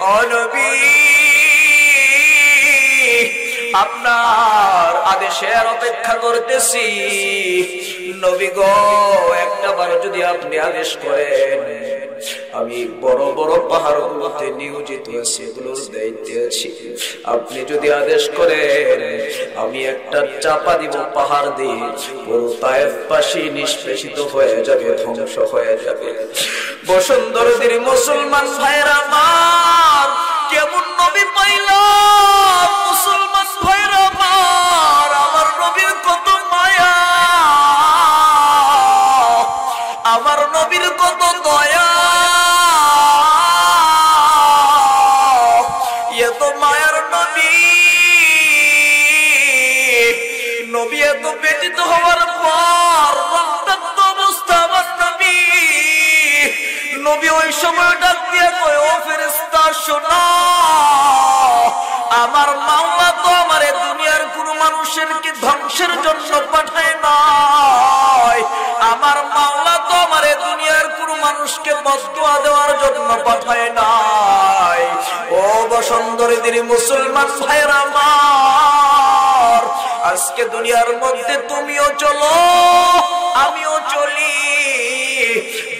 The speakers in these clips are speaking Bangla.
ও নবী আপনার আদেশের অপেক্ষা করতেছি। নবী গো একটা বার যদি আপনি আদেশ করেন, আমি বড় বড় পাহাড়গুলোতে নিয়োজিত আছি, এগুলোর দায়িত্বে আছি। আপনি যদি আদেশ করেন আমি একটা চাপা দিব পাহাড় দিয়ে, পুরো তায়েফবাসী নিষ্পেষিত হয়ে যাবে, ধ্বংস হয়ে যাবে। বসুন্ধরাদের মুসলমান ভাইরা আমার, কেমন নবী পাইলাম মুসলমান ভাইরা আমার, আমার নবীর কত মায়া, আমার নবীর কত দয়া, এত মায়ার নবী, নবী এত ব্যতীত হওয়ার পর রক্তাক্ত অবস্থা আমার নবী, নবী ওই সময় ডাক দিয়ে কয় ও ফেরেশতা শোনো, আমার মাওলা তো আমার দুনিয়ার কোন মানুষের কি ধ্বংসের জন্য পাঠায় নাই, আমার মাওলা তো আমার দুনিয়ার কোন মানুষকে বদদুয়া দেওয়ার জন্য পাঠায় নাই। ও বসুন্ধরাদের মুসলমান ভাইরা আমার, আজকে দুনিয়ার মধ্যে তুমিও চলো আমিও চলি,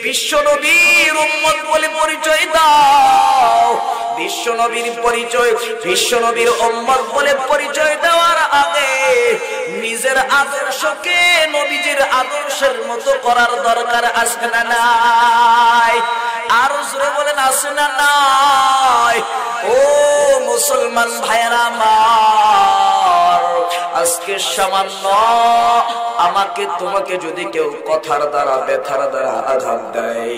বিশ্ব নবীর উম্মত বলে পরিচয় দাও। বিশ্ব নবীর পরিচয়, বিশ্ব নবীর উম্মত বলে পরিচয় দেওয়ার আগে নিজের আদর্শকে নবীজির আদর্শের মতো করার দরকার আছে না নাই? আর জোরে বলেন আছে না নাই? ও মুসলমান ভাইরা আমার, আজকে সামান্য আমাকে তোমাকে যদি কেউ কথার দ্বারা ব্যথার দ্বারা আঘাত দেয়,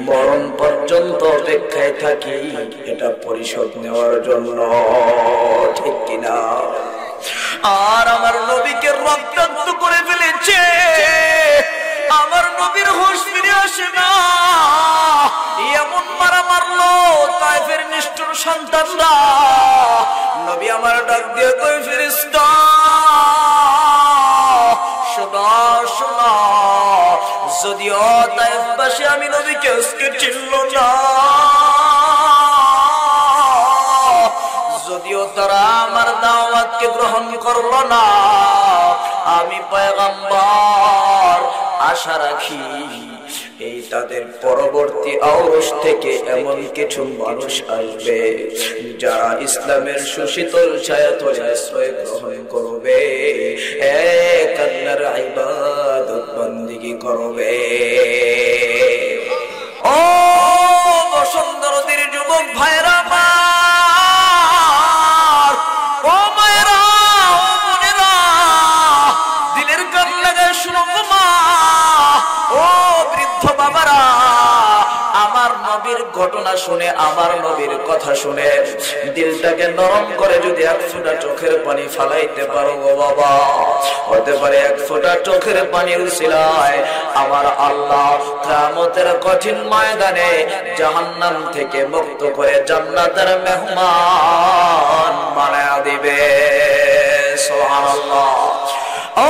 মরণ পর্যন্ত অপেক্ষায় থাকি এটা পরিশোধ নেওয়ার জন্য, ঠিক কিনা? আর আমার নবীকে রক্তাক্ত করে ফেলেছে, আমার নবীর হুঁশ ফিরে আসে না, এমন মারা মারলো তায়েফের নিষ্ঠুর সন্তানরা। নবী আমার ডাক দিয়ে কই ফেরেশতা শোনা শোনা, যদিও তায়েফবাসী আমি নবীকে আজকে চিনল না, যদিও তারা আমার দাওয়াতকে গ্রহণ করল না, আমি পয়গম্বর আশা রাখি এই তাদের পরবর্তী আওরস থেকে এমন কিছু মানুষ আসবে যারা ইসলামের সুশীতল ছায়াতলে আশ্রয় গ্রহণ করবে, এক আল্লাহর ইবাদত বন্দেগী করবে। ও বসুন্ধরাদের যুবক ভাইরা আমার, ও মায়েরা, ও বোনেরা, দিলের কান লাগায় শুনো মা, ও বৃদ্ধ বাবারা, আমার নবীর ঘটনা শুনে, আমার নবীর কথা শুনে দিলটাকে নরম করে যদি এক ফোঁটা চোখের পানি ফালাইতে পারো গো বাবা, হতে পারে এক ফোঁটা চোখের পানির উসিলায় আমার আল্লাহ কিয়ামতের কঠিন ময়দানে জাহান্নাম থেকে মুক্ত করে জান্নাতের মেহমান বানায়া দিবে। সুবহানাল্লাহ। ও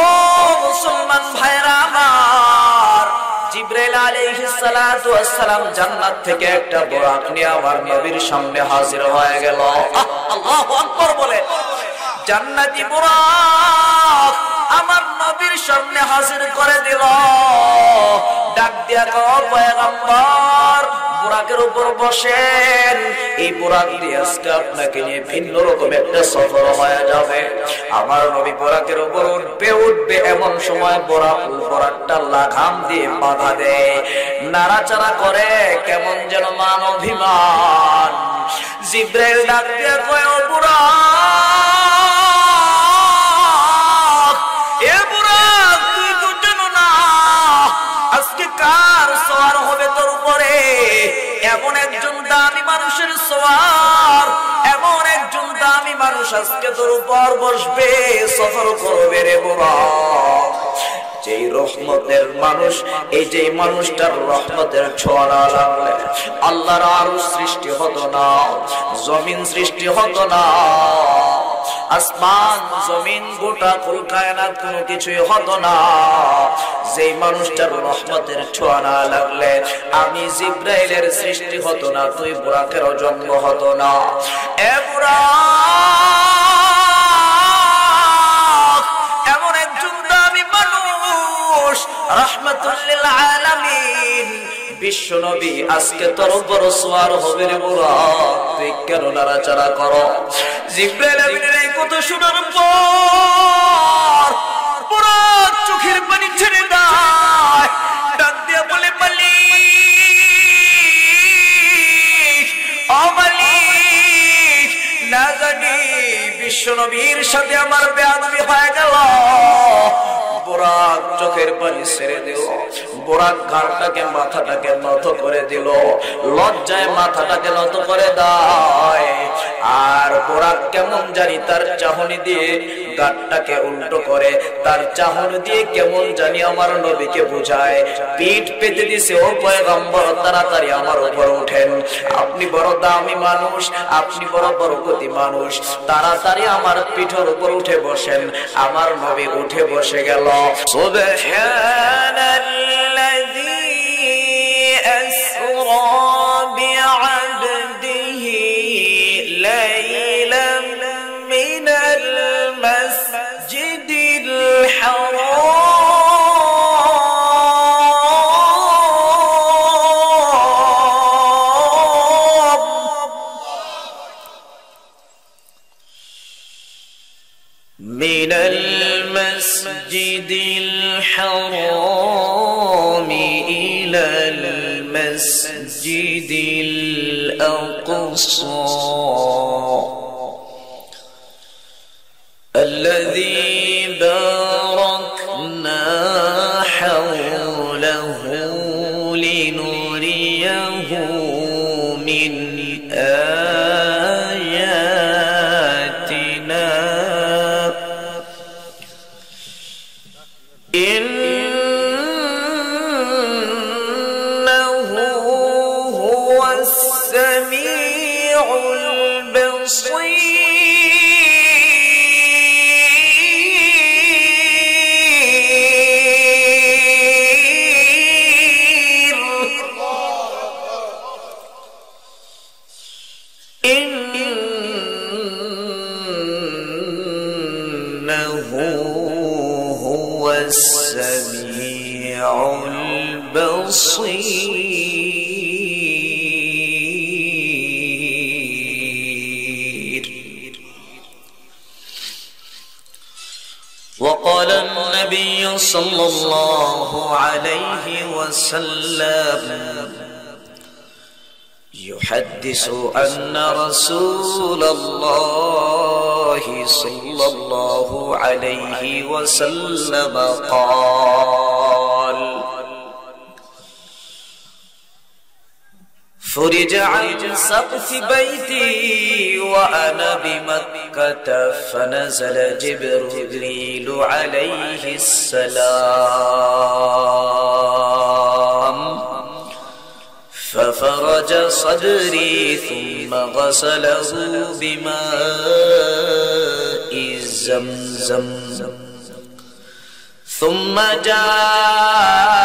মুসলমান ভাইরা আমার, জিবরাইল আলাইহিস সালাতু ওয়াস সালাম জান্নাত থেকে একটা বুরাক নিয়ে আমার নবীর সামনে হাজির হয়ে গেল। আল্লাহু আকবার বলে, জান্নাতি বুরাক আমার নবীর সামনে হাজির করে দিল। ডাক দিয়া কও পয়গম্বর, বুরাকের উপর বসেন, এই বুরাক দিয়ে আজকে আপনাকে নিয়ে ভিন্ন রকম একটা সফর হয়ে যাবে। আমার নবী বুরাকের উপর উঠবে, এমন সময় বুরাকটা লাগাম দিয়ে বাধা দেয়, নাড়াচাড়া করে, কেমন যেন মান অভিমান। জিবরাইল ডাক দিয়া কয় ও বুরাক, এ বুরাক তুই তো জানো না আজকে কার সওয়ার হবে তোর উপরে? এমন একজন দামি মানুষের সওয়ার, এমন একজন দামি মানুষ আজকে তোর উপর বসবে, সফর করবে রে বুরাক। যেই রহমতের মানুষ, এই যে মানুষটার রহমতের ছোঁয়া না লাগলে আল্লাহর আরশ সৃষ্টি হতো না, জমিন সৃষ্টি হতো না। আসমান জমিন গোটা কুল কায়নাত কোনো কিছুই হতো না যেই মানুষটার রহমতের ছোঁয়া না লাগলে আমি জিব্রাইলের সৃষ্টি হতো না, তুই বুরাকেরও জন্ম হতো না। এ বুরাক এমন একজন দামি মানুষ, রাহমাতুল লিল আলামিন, বিশ্ব নবী আজকে তোর উপর সওয়ার হবে রে বুরাক, তুই কেন নাড়াচাড়া করো? জিব্রাইল আমিনের এই কথা শোনার পর বুরাক চোখের পানি ছেড়ে দেয়, ডাক দিয়ে বলে মালিক, ও মালিক, না জানি বিশ্ব নবীর সাথে আমার বেয়াদবি হয়ে গেল। বুরাক চোখের পানি ছেড়ে দিল, বুরাক ঘাড়টাকে মাথাটাকে নত করে দিল, লজ্জায় মাথাটাকে নত করে দেয়। আর বুরাক কেমন জানি তার চাহনি দিয়ে গাড়টাকে উল্টো করে, তার চাহনি দিয়ে কেমন জানি আমার নবীকে বুঝায়, পিঠ পেতে দিছে, ও পয়গম্বর তাড়াতাড়ি আমার উপর উঠেন, আপনি বড় দামি মানুষ, আপনি বড় বরকতি মানুষ, তাড়াতাড়ি আমার পিঠের উপর উঠে বসেন। আমার নবী উঠে বসে গেল। সুবহানাল্লাযী আসরা বিআবদিহি লাইলাম মিনাল মাসজিদিল হারাম মিনাল মাসজিদিল হারাম ইলাল মাসজিদিল আকসা الذي باركنا حوله لنريه من آياتنا إنه هو السميع البصير السميع البصير. وقال النبي صلى الله عليه وسلم يحدث أن رسول الله صلى الله عليه وسلم قال فرج عن سقف بيتي وأنا بمكة فنزل جبريل عليه السلام ففرج صدري ثم غسله بماء زمزم ثم جاء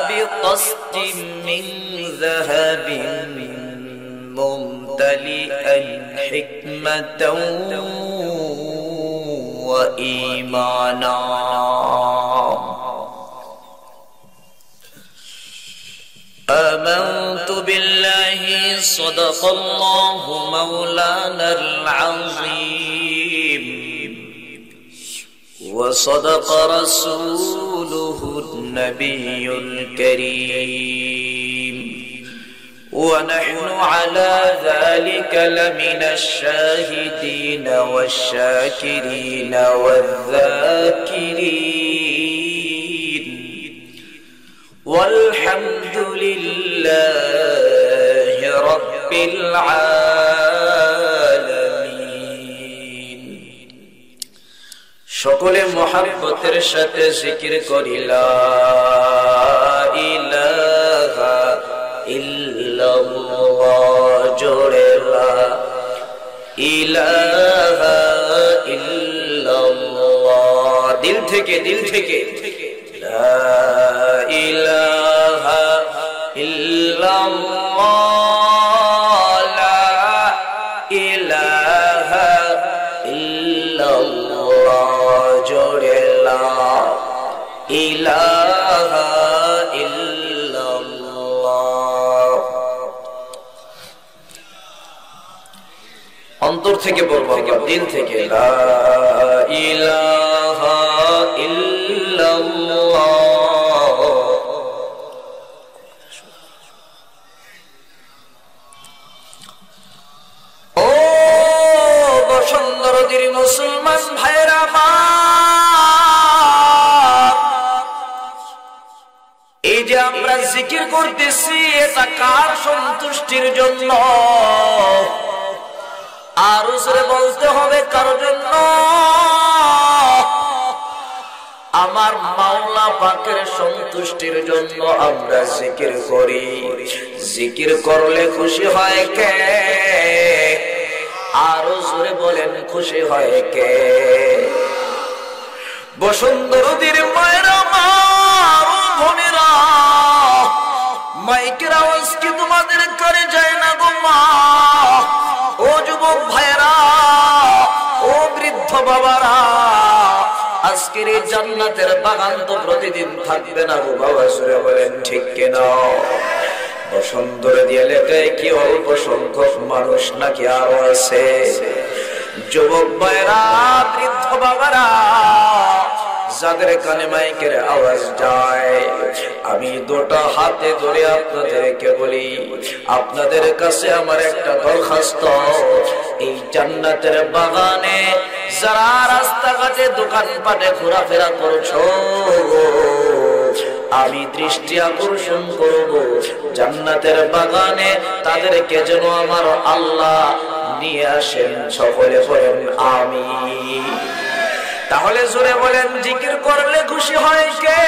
بقسط من ذهب ممتلئا حكمة وإيمانا آمنت بالله صدق الله مولانا العظيم وصدق رسوله النبي الكريم ونحن على ذلك لمن الشاهدين والشاكرين والذاكرين والحمد لله رب العالمين. সকলে মুহাব্বতের সাথে জিকির করি লা ইলাহা ইল্লাল্লাহ, জোরে লা ইলাহা থেকে দিল থেকে লা ইলাহা ইল্লাল্লাহ লা ইলাহা ইল্লাল্লাহ জোরে লা ইলাহা ইল্লাল্লাহ অন্তর থেকে বলবো আমরা দিল থেকে লা ইলাহা ইল্লাল্লাহ ও বসুন্ধরার মুসলমান ভাইরা এই যে আমরা জিকির করতেছি এটা কার সন্তুষ্টির জন্য আর উসরে বলতে হবে কার জন্য আমার মাওলা পাকের সন্তুষ্টির জন্য আমরা জিকির করি জিকির করলে খুশি হয় কে আর উসরে বলেন খুশি হয় কে বসুন্ধরার মায়েরা মা বোনেরা মাইকের আওয়াজ কি তোমাদের করে যায় না গো মা ও যুবক ভাইরা ও বৃদ্ধ বাবারা আজকের এই জান্নাতের বাগান তো প্রতিদিন থাকবে না গো বাবা সুরে বলেন ঠিক কিনা বসুন্ধরা দিয়ে এলাকায় কি অল্প সংখ্যক মানুষ নাকি আরো আছে যুবক ভাইরা বৃদ্ধ বাবারা যাদের কানে মাইকের আওয়াজ যায় আমি দুটো হাতে ধরে আপনাদেরকে বলি আপনাদের কাছে আমার একটা দরখাস্ত এই জান্নাতের বাগানে যারা রাস্তাঘাটে দোকানপাটে ঘোরাফেরা করছো আমি দৃষ্টি আকর্ষণ করব জান্নাতের বাগানে তাদেরকে যেন আমার আল্লাহ নিয়ে আসেন সকলে বলেন আমিন তাহলে জোরে বলেন জিকির করলে খুশি হয় কে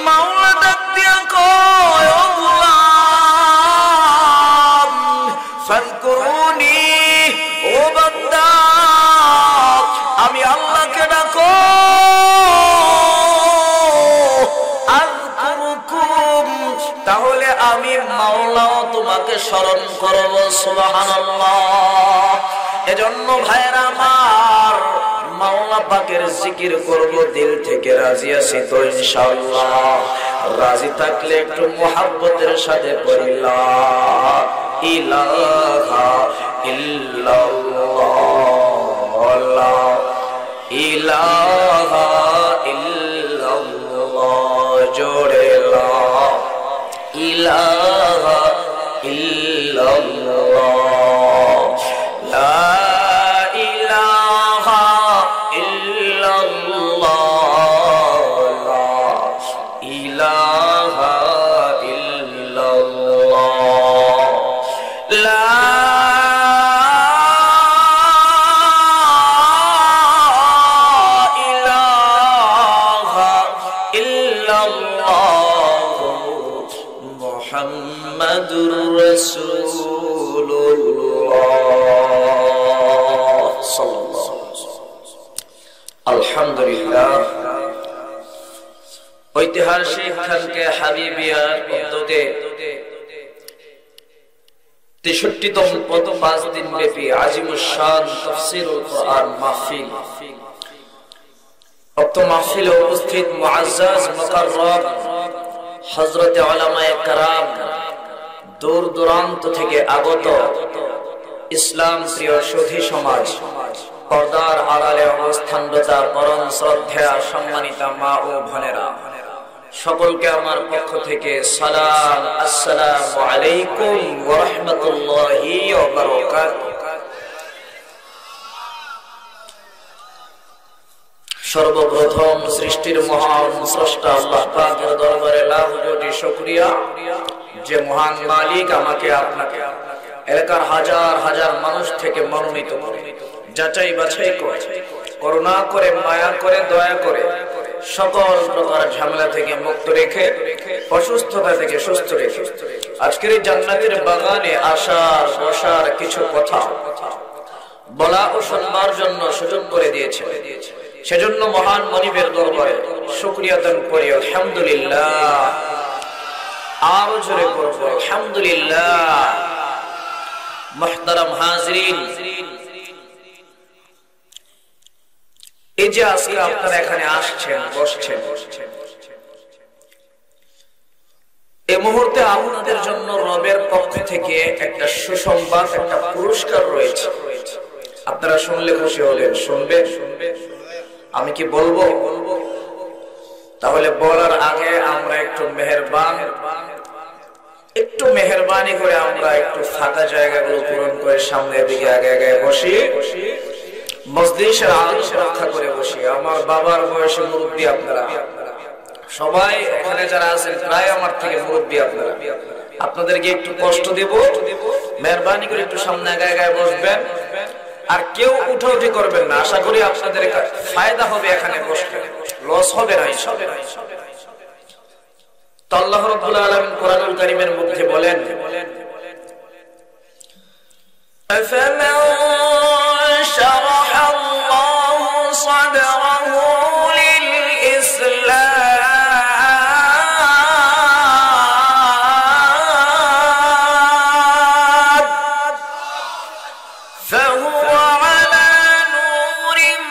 মাওলা ডাক দিয়া কয় ও গোলাম ফাজকুরুনি ও বান্দা আমি আল্লাহকে ডাকো আযকুরুকুম তাহলে আমি মাওলাও তোমাকে স্মরণ করব সুবহানাল্লাহ এজন্য ভাইরা আমার মাওলা পাকের জিকির করব দিল থেকে রাজি আছি তো ইনশাআল্লাহ রাজি থাকলে একটু মুহাব্বতের সাথে পড়ি লা ইলাহা ইল্লাল্লাহ লা ইলাহা ইল্লাল্লাহ জোরে লা ইলাহা ইল্লাল্লাহ লা মুহাম্মাদুর রাসূলুল্লাহ সাল্লাল্লাহু আলাইহি ওয়াসাল্লাম আলহামদুলিল্লাহ ঐতিহাসিক খানকে হাবিবিয়ার উদ্যোগে 63তম 5 দিন ব্যাপী আজিমুশ শান তাফসীরুল কোরআন মাহফিল উক্ত মাহফিলে উপস্থিত মুআজ্জাজ মুকাররম হযরত উলামায়ে কেরাম দূর দূরান্ত থেকে আগত ইসলাম প্রিয় সুধী সমাজ পর্দার আড়ালে অবস্থানরত পরম শ্রদ্ধেয় সম্মানিতা মা ও বোনেরা সকলকে আমার পক্ষ থেকে সালাম আসসালামু আলাইকুম ওয়া রাহমাতুল্লাহি ওয়া বারাকাতুহু সর্বপ্রথম সৃষ্টির মহান স্রষ্টা আল্লাহ পাকের দরবারে লাখ কোটি শুকরিয়া যে মহান মালিক আমাকে আপনাকে এলাকার হাজার হাজার মানুষ থেকে মনোনীত করে যাচাই বাছাই করে করুণা করে মায়া করে দয়া করে সকল প্রকার ঝামেলা থেকে মুক্ত রেখে অসুস্থতা থেকে সুস্থ রেখে আজকের এই জান্নাতের বাগানে আসার বসার কিছু কথা বলা ও শুনবার জন্য সুযোগ করে দিয়েছে সেজন্য মহান মনিবের দরবারে শুকরিয়া দান করি আলহামদুলিল্লাহ। আরো জোরে করব আলহামদুলিল্লাহ। মুহতারাম হাজিরিন, এই যে আজকে আপনারা এখানে আসছেন, বসছেন, এই মুহূর্তে আপনাদের জন্য রবের পক্ষ থেকে একটা সুসংবাদ, একটা পুরস্কার রয়েছে। আপনারা শুনলে খুশি হলেন, শুনবেন? আমি কি বলবো? তাহলে বলার আগে আমরা একটু মেহেরবানি করে আমরা একটু ফাঁকা জায়গাগুলো পূরণ করে সামনের দিকে আগে আগে বসি, মজলিসের আদব রক্ষা করে বসি। আমার বাবার বয়সে মুরব্বী আপনারা সবাই, এখানে যারা আছেন প্রায় আমার থেকে মুরব্বী আপনারা। আপনাদেরকে একটু কষ্ট দেব, মেহরবানি করে একটু সামনে আগে আগে বসবেন। আর কেউ উঠাউঠি করবেন না, আশা করি আপনাদের ফায়দা হবে এখানে বসলে, লস হবে না ইনশাআল্লাহ। তো আল্লাহ রাব্বুল আলামিন কোরআনুল কারীমের মধ্যে বলেন, আফামান শারাহাল্লাহু সাদরাহু লিল ইসলাম ফাহুয়া আলা নূরিন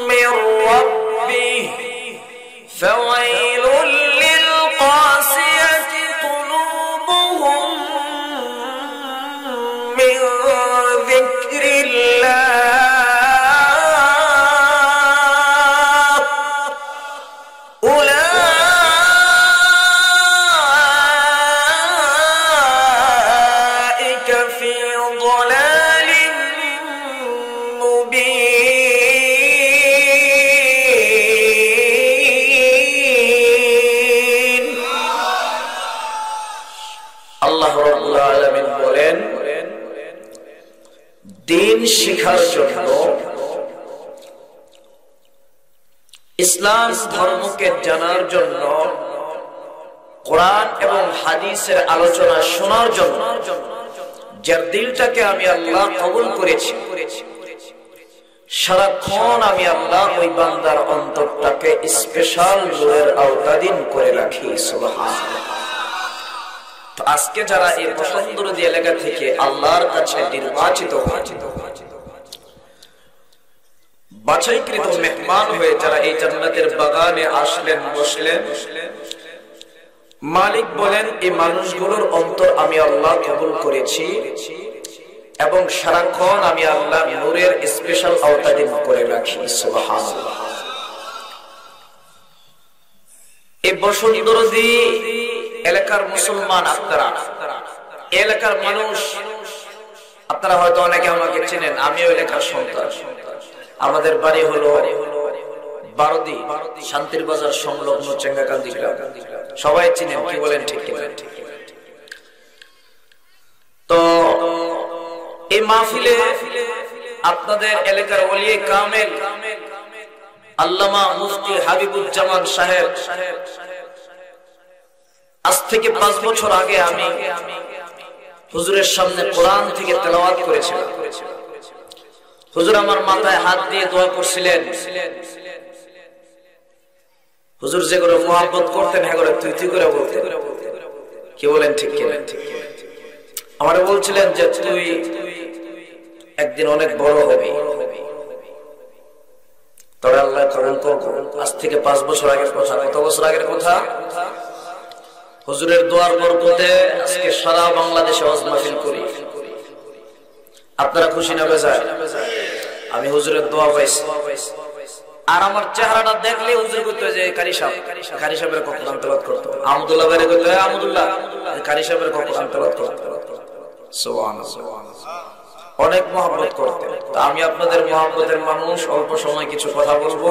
মির রাব্বিহি فويل للقاسية قلوبهم من ذكر الله أولئك في ضلال مبين। দিন শিখার জন্য, ইসলাম ধর্মকে জানার জন্য, কোরআন এবং হাদিসের আলোচনা শোনার জন্য যার দিলটাকে আমি আল্লাহ কবুল করেছি, সারাক্ষণ আমি আল্লাহ ওই বান্দার অন্তরটাকে স্পেশাল নূরের আওতাধীন করে রাখি। সুবহানাল্লাহ। তো আজকে যারা এই বসন্তরদী এলাকা থেকে আল্লাহর কাছে নির্বাচিত, বাছাইকৃত মেহমান হয়ে যারা এই জান্নাতের বাগানে আসলেন, বসলেন, মালিক বলেন এই মানুষগুলোর অন্তর আমি আল্লাহ কবুল করেছি এবং সারাক্ষণ আমি আল্লাহ নূরের স্পেশাল আওতাধীন করে রাখি। সুবহানাল্লাহ। এই বসন্তরদী এলাকার মুসলমান আপনারা, এলাকার মানুষ আপনারা হয়তো অনেকে আমাকে চেনেন, আমিও এলাকার সন্তান। আমাদের বাড়ি হলো বারদি, শান্তির বাজার সংলগ্ন চেঙ্গাকান্দি গ্রাম। সবাই চিনেন, কি বলেন? ঠিক কিনা? তো এই মাহফিলে আপনাদের এলাকার ওলিয়ে কামেল আল্লামা মুফতি হাবিবুজ্জামান সাহেব, আজ থেকে 5 বছর আগে আমি হুজুরের সামনে কোরআন থেকে তেলাওয়াত করেছিলাম। হুজুর আমার মাথায় হাত দিয়ে দোয়া করছিলেন। হুজুর যে করে মুহাব্বত করতেন, হ্যাঁ করে তুই তুই করে বলতেন। কি বলেন? ঠিক কিনা? আমারে বলছিলেন যে তুই একদিন অনেক বড় হবি, তবে আল্লাহ কবুল করবে। আজ থেকে 5 বছর আগের কথা। কত বছর আগের কথা? হুজুরের দোয়ার বরকতে আজকে সারা বাংলাদেশে ওয়াজ মাহফিল করি। আপনারা খুশি না বেজার? আমি হুজুরের দোয়া পাইছি। আর আমার চেহারাটা দেখলে হুজুর কইতো যে কারি সাহেব, কারি সাহেবের কোরআন তেলাওয়াত করতো। আহমদুল্লাহ ভাইরে কইতো আহমদুল্লাহ, কারি সাহেবের কোরআন তেলাওয়াত করতো। সুবহানাল্লাহ। অনেক মহব্বত করতেন। তো আমি আপনাদের মহব্বতের মানুষ, অল্প সময় কিছু কথা বলবো,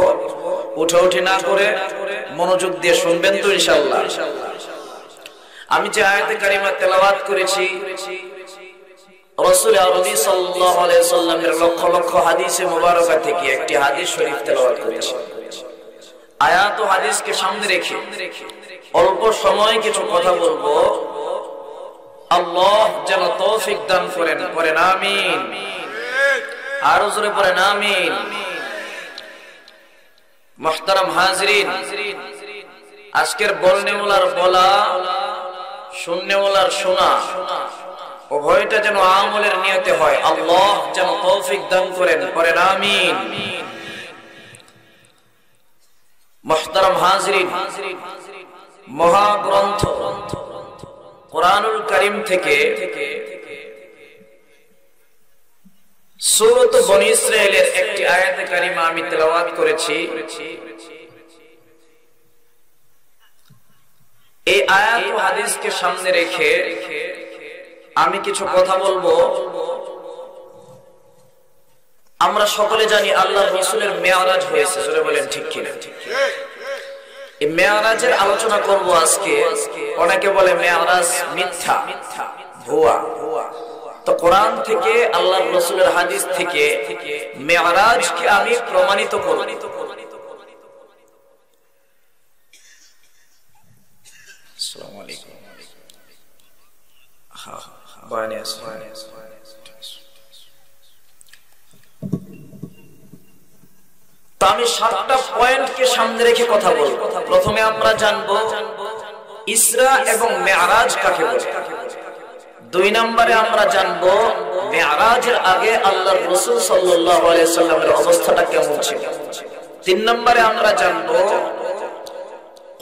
উঠাউঠি না করে মনোযোগ দিয়ে শুনবেন তো ইনশাআল্লাহ। আমি যে আয়াতে কারিমা তেলাওয়াত করেছি, রাসূল আরবি সাল্লাল্লাহু আলাইহি ওয়াসাল্লামের লক্ষ লক্ষ হাদিসে মুবারাকা থেকে একটি হাদিস শরীফ তেলাওয়াত করেছি। আয়াত ও হাদিসকে সামনে রেখে অল্প সময় কিছু কথা বলবো। আল্লাহ যেন তৌফিক দান করেন, আমিন। আরো জোরে পড়েন আমিন। মুহতারাম হাজিরিন, আজকের বলনেওয়ালার বলা, শুননেওয়ালার শোনা, উভয়টা যেন আমলের নিয়তে হয়। আল্লাহ যেন তৌফিক দান করেন, পড়েন আমিন। মুহতারাম হাজিরিন, মহাগ্রন্থ কুরআনুল কারীম থেকে সূরা বনী ইসরাঈলের একটি আয়াতে কারিমা আমি তেলাওয়াত করেছি। এই আয়াত ও হাদিসকে সামনে রেখে আমি কিছু কথা বলবো। আমরা সকলে জানি আল্লাহর রাসূলের মেরাজ হয়েছে, জোরে বলেন ঠিক কিনা? এই মেরাজের আলোচনা করব আজকে। অনেকে বলে মেরাজ মিথ্যা, ভুয়া। তো কোরআন থেকে, আল্লাহর রাসূলের হাদিস থেকে মেরাজকে আমি প্রমাণিত করব। আসসালামু আলাইকুম। তো আমি 7টা পয়েন্টকে সামনে রেখে কথা বলবো। প্রথমে আমরা জানবো ইসরা এবং মেরাজ কাকে বলে। 2 নম্বরে আমরা জানবো মেরাজের আগে আল্লাহর রাসূল সাল্লাল্লাহু আলাইহি সাল্লামের অবস্থাটা কেমন ছিল। 3 নম্বরে আমরা জানবো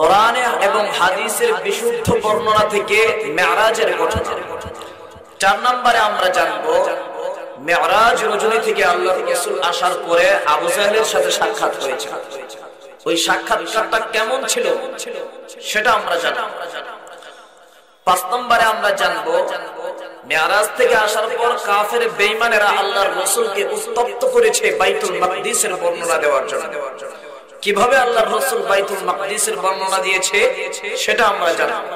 কোরআনে এবং হাদিসের বিশুদ্ধ বর্ণনা থেকে মেরাজের ঘটনা। 4 নম্বরে আমরা জানবো মেরাজ রজনী থেকে আল্লাহর রাসূল আসার পরে আবু জাহলের সাথে সাক্ষাৎ হয়েছে। ওই সাক্ষাৎকারটা কেমন ছিল সেটা আমরা জানবো। 5 নম্বরে আমরা জানবো মেরাজ থেকে আসার পর কাফের বেঈমানেরা আল্লাহর রাসূলকে উত্তপ্ত করেছে বাইতুল মাকদিসের বর্ণনা দেওয়ার জন্য। কিভাবে আল্লাহর রাসূল বাইতুল মাকদিসের বর্ণনা দিয়েছে সেটা আমরা জানবো।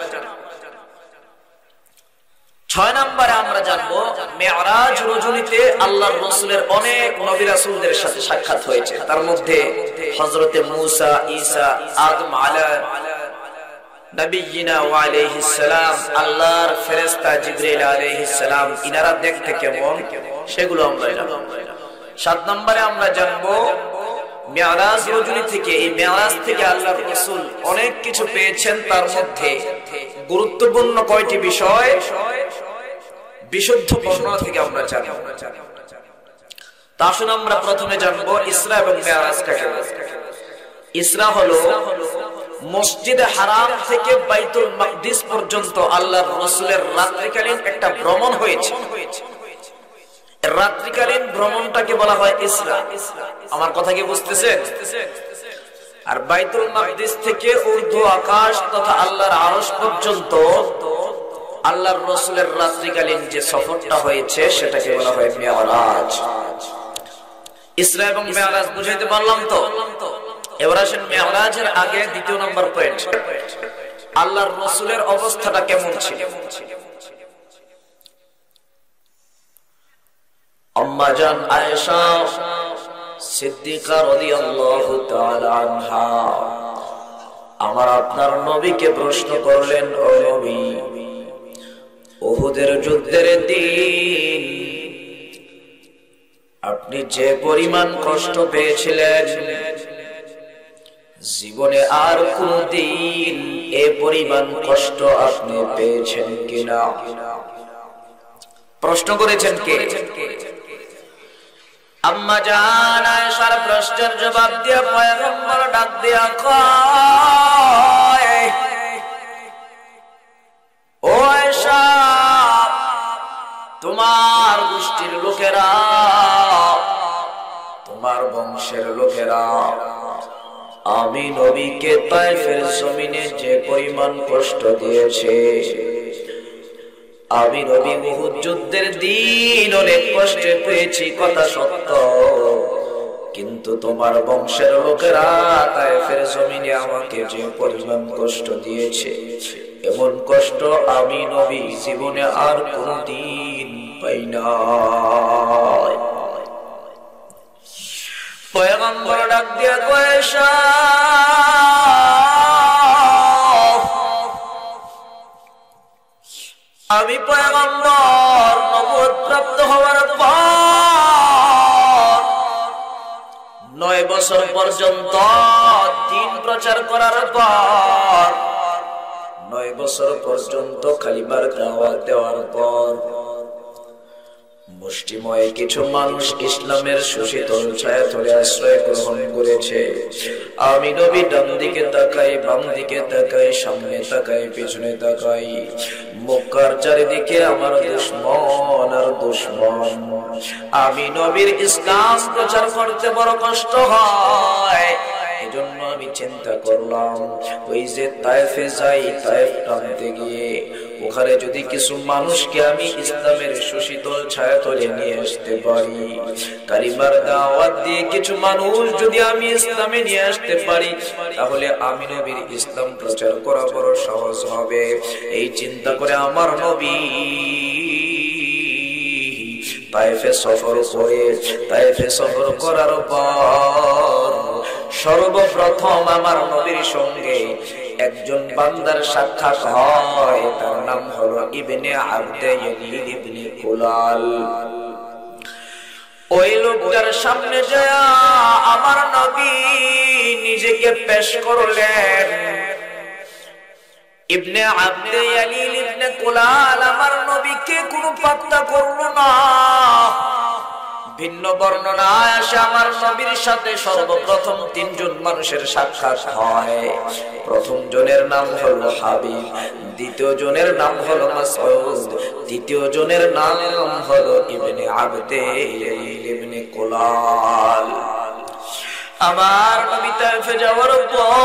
6 নম্বরে আমরা জানবো মেরাজ রজনীতে আল্লাহর রাসূলের অনেক নবী রাসূলদের সাথে সাক্ষাৎ হয়েছে। তার মধ্যে হযরতে মূসা, ঈসা, আদম আলা নবিয়িনা ওয়া আলাইহিস সালাম, আল্লাহর ফেরেশতা জিবরাইল আলাইহিস সালাম, ইনারা দেখতে কেমন সেগুলো আমরা জানবো। 7 নম্বরে আমরা জানবো মেরাজ রজনী থেকে, এই মেরাজ থেকে আল্লাহর রাসূল অনেক কিছু পেয়েছেন। তার মধ্যে গুরুত্বপূর্ণ কয়টি বিষয় বিশুদ্ধ বর্ণনা থেকে আমরা জানবো। তা আসুন আমরা প্রথমে জানবো ইসরা এবং মেরাজ কাকে বলে। ইসরা হলো মসজিদে হারাম থেকে বাইতুল মাকদিস পর্যন্ত আল্লাহর রাসূলের রাত্রিকালীন একটা ভ্রমণ হয়েছে। রাত্রিকালীন ভ্রমণটাকে বলা হয় ইসরা। আমার কথা কি বুঝতেছেন? আর বাইতুল মাকদিস থেকে ঊর্ধ্ব আকাশ তথা আল্লাহর আরশ পর্যন্ত আল্লাহর রাসূলের রাত্রিকালীন যে সফরটা হয়েছে সেটাকে বলা হয় মেরাজ। ইসরা এবং মেরাজ বুঝাইতে পারলাম তো? এবার আসেন মেরাজের আগে 2 নম্বর পয়েন্ট, আল্লাহর রাসূলের অবস্থাটা কেমন ছিল। আম্মা জান আয়েশা সিদ্দিকা রাদিয়াল্লাহু তাআলা আনহা আমার আপনার নবীকে প্রশ্ন করলেন, ও নবী, উহুদের যুদ্ধের দিন আপনি যে পরিমাণ কষ্ট পেয়েছিলেন, জীবনে আর কোনদিন এ পরিমাণ কষ্ট আপনি পেয়েছেন কিনা? প্রশ্ন করেছেন কে? আম্মা জান আয়েশার প্রশ্নের জবাব দিয়ে পয়গম্বর ডাক দিয়া কয়, ও আয়েশা, তোমার গোষ্ঠীর লোকেরা, তোমার বংশের লোকেরা আমি নবীকে তায়েফের জমিনে যে পরিমাণ কষ্ট দিয়েছে, আমি নবী উহুদ যুদ্ধের দিন অনেক কষ্ট পেয়েছি, কথা সত্য। কিন্তু তোমার বংশের লোকেরা তায়েফের জমিনে আমাকে যে পরিমাণ কষ্ট দিয়েছে, এমন কষ্ট আমি নবী জীবনে আর কোনদিন পাই নাই। পয়গম্বর ডাক দিয়া কয়, আয়েশা, আমি পয়গম্বর নবুয়ত প্রাপ্ত হওয়ার পর 9 বছর পর্যন্ত দ্বীন প্রচার করার পর 9 বছর পর্যন্ত কালিমার দাওয়াত দেওয়ার পর মুষ্টিময় কিছু মানুষ ইসলামের সুশীতল ছায়াতলে আশ্রয় গ্রহণ করেছে। আমি নবী ডান দিকে তাকাই, বাম দিকে তাকাই, সামনে তাকাই, পিছনে তাকাই, মক্কার চারিদিকে আমার দুশমন আর দুশমন। আমি নবীর ইসলাম প্রচার করতে বড় কষ্ট হয়। এজন্য আমি চিন্তা করলাম, ওই যে তায়েফে যাই, তায়েফ টানতে গিয়ে ওখানে যদি কিছু মানুষকে আমি ইসলামের সুশীতল ছায়াতলে নিয়ে আসতে পারি, কালিমার দাওয়াত দিয়ে কিছু মানুষ যদি আমি ইসলামে নিয়ে আসতে পারি, তাহলে আমি নবীর ইসলাম প্রচার করা বড় সহজ হবে। এই চিন্তা করে আমার নবী তায়েফে সফর করে, তায়েফে সফর করার পর সর্বপ্রথম আমার নবীর সঙ্গে একজন বান্দার সাক্ষাৎ হয়। তার নাম হলো ইবনে আবদে ইয়ালিল ইবনে কুলাল। ওই লোকটার সামনে যায় আমার নবী নিজেকে পেশ করলেন। ইবনে আবদে ইয়ালিল ইবনে কুলাল আমার নবীকে কোনো পাত্তা করলো না। ভিন্ন বর্ণনায় আসে আমার নবীর সাথে সর্বপ্রথম 3 জন মানুষের সাক্ষাৎ হয়। প্রথম জনের নাম হলো হাবিব, দ্বিতীয় জনের নাম হলো মাসউদ, তৃতীয় জনের নাম হলো ইবনে আবদে ইয়ালিল ইবনে কুলাল। আমার নবী তায়েফে যাওয়ার পর